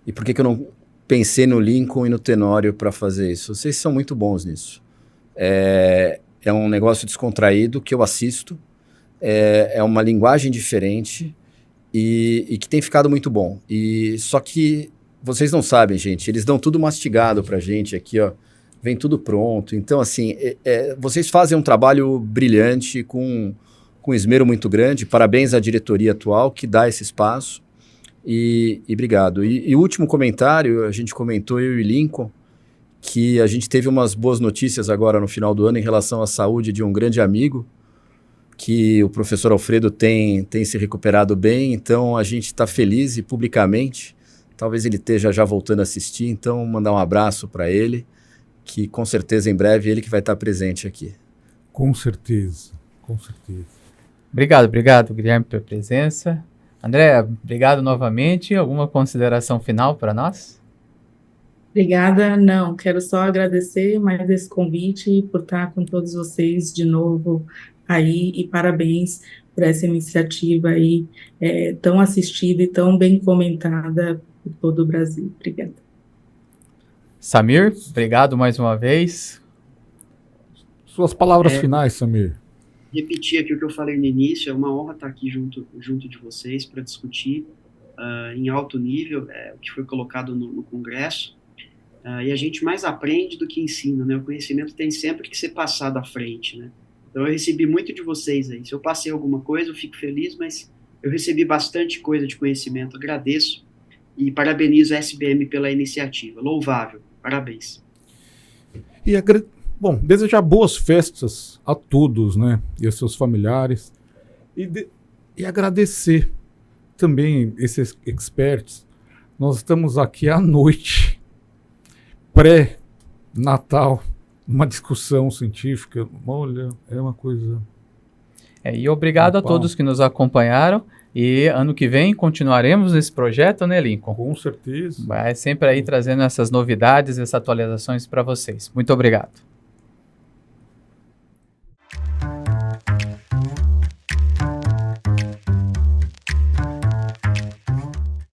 E por que eu não pensei no Lincoln e no Tenório para fazer isso? Vocês são muito bons nisso. É um negócio descontraído que eu assisto, é uma linguagem diferente, e que tem ficado muito bom. Só que vocês não sabem, gente, eles dão tudo mastigado pra gente aqui, ó, vem tudo pronto. Então, assim, vocês fazem um trabalho brilhante, com esmero muito grande. Parabéns à diretoria atual que dá esse espaço, e obrigado. E o último comentário, a gente comentou, eu e Lincoln, que a gente teve umas boas notícias agora no final do ano em relação à saúde de um grande amigo, que o professor Alfredo tem se recuperado bem, então a gente está feliz e publicamente, talvez ele esteja já voltando a assistir, então mandar um abraço para ele, que com certeza em breve ele que vai estar presente aqui. Com certeza, com certeza. Obrigado, Guilherme, pela presença. André, obrigado novamente. Alguma consideração final para nós? Obrigada, não, quero só agradecer mais esse convite por estar com todos vocês de novo aí, e parabéns por essa iniciativa aí tão assistida e tão bem comentada por todo o Brasil. Obrigada. Samir, obrigado mais uma vez. Suas palavras finais, Samir. Repetir aqui o que eu falei no início, é uma honra estar aqui junto de vocês para discutir em alto nível o que foi colocado no Congresso, e a gente mais aprende do que ensina, né? O conhecimento tem sempre que ser passado à frente, né? Então eu recebi muito de vocês aí. Se eu passei alguma coisa, eu fico feliz, mas eu recebi bastante coisa de conhecimento. Agradeço e parabenizo a SBM pela iniciativa. Louvável. Parabéns. Bom, desejar boas festas a todos, né? E aos seus familiares. E agradecer também esses experts. Nós estamos aqui à noite, pré-Natal, uma discussão científica. Olha, é uma coisa... E obrigado a todos que nos acompanharam. E ano que vem continuaremos nesse projeto, né, Lincoln? Com certeza. Vai sempre aí trazendo essas novidades, essas atualizações para vocês. Muito obrigado.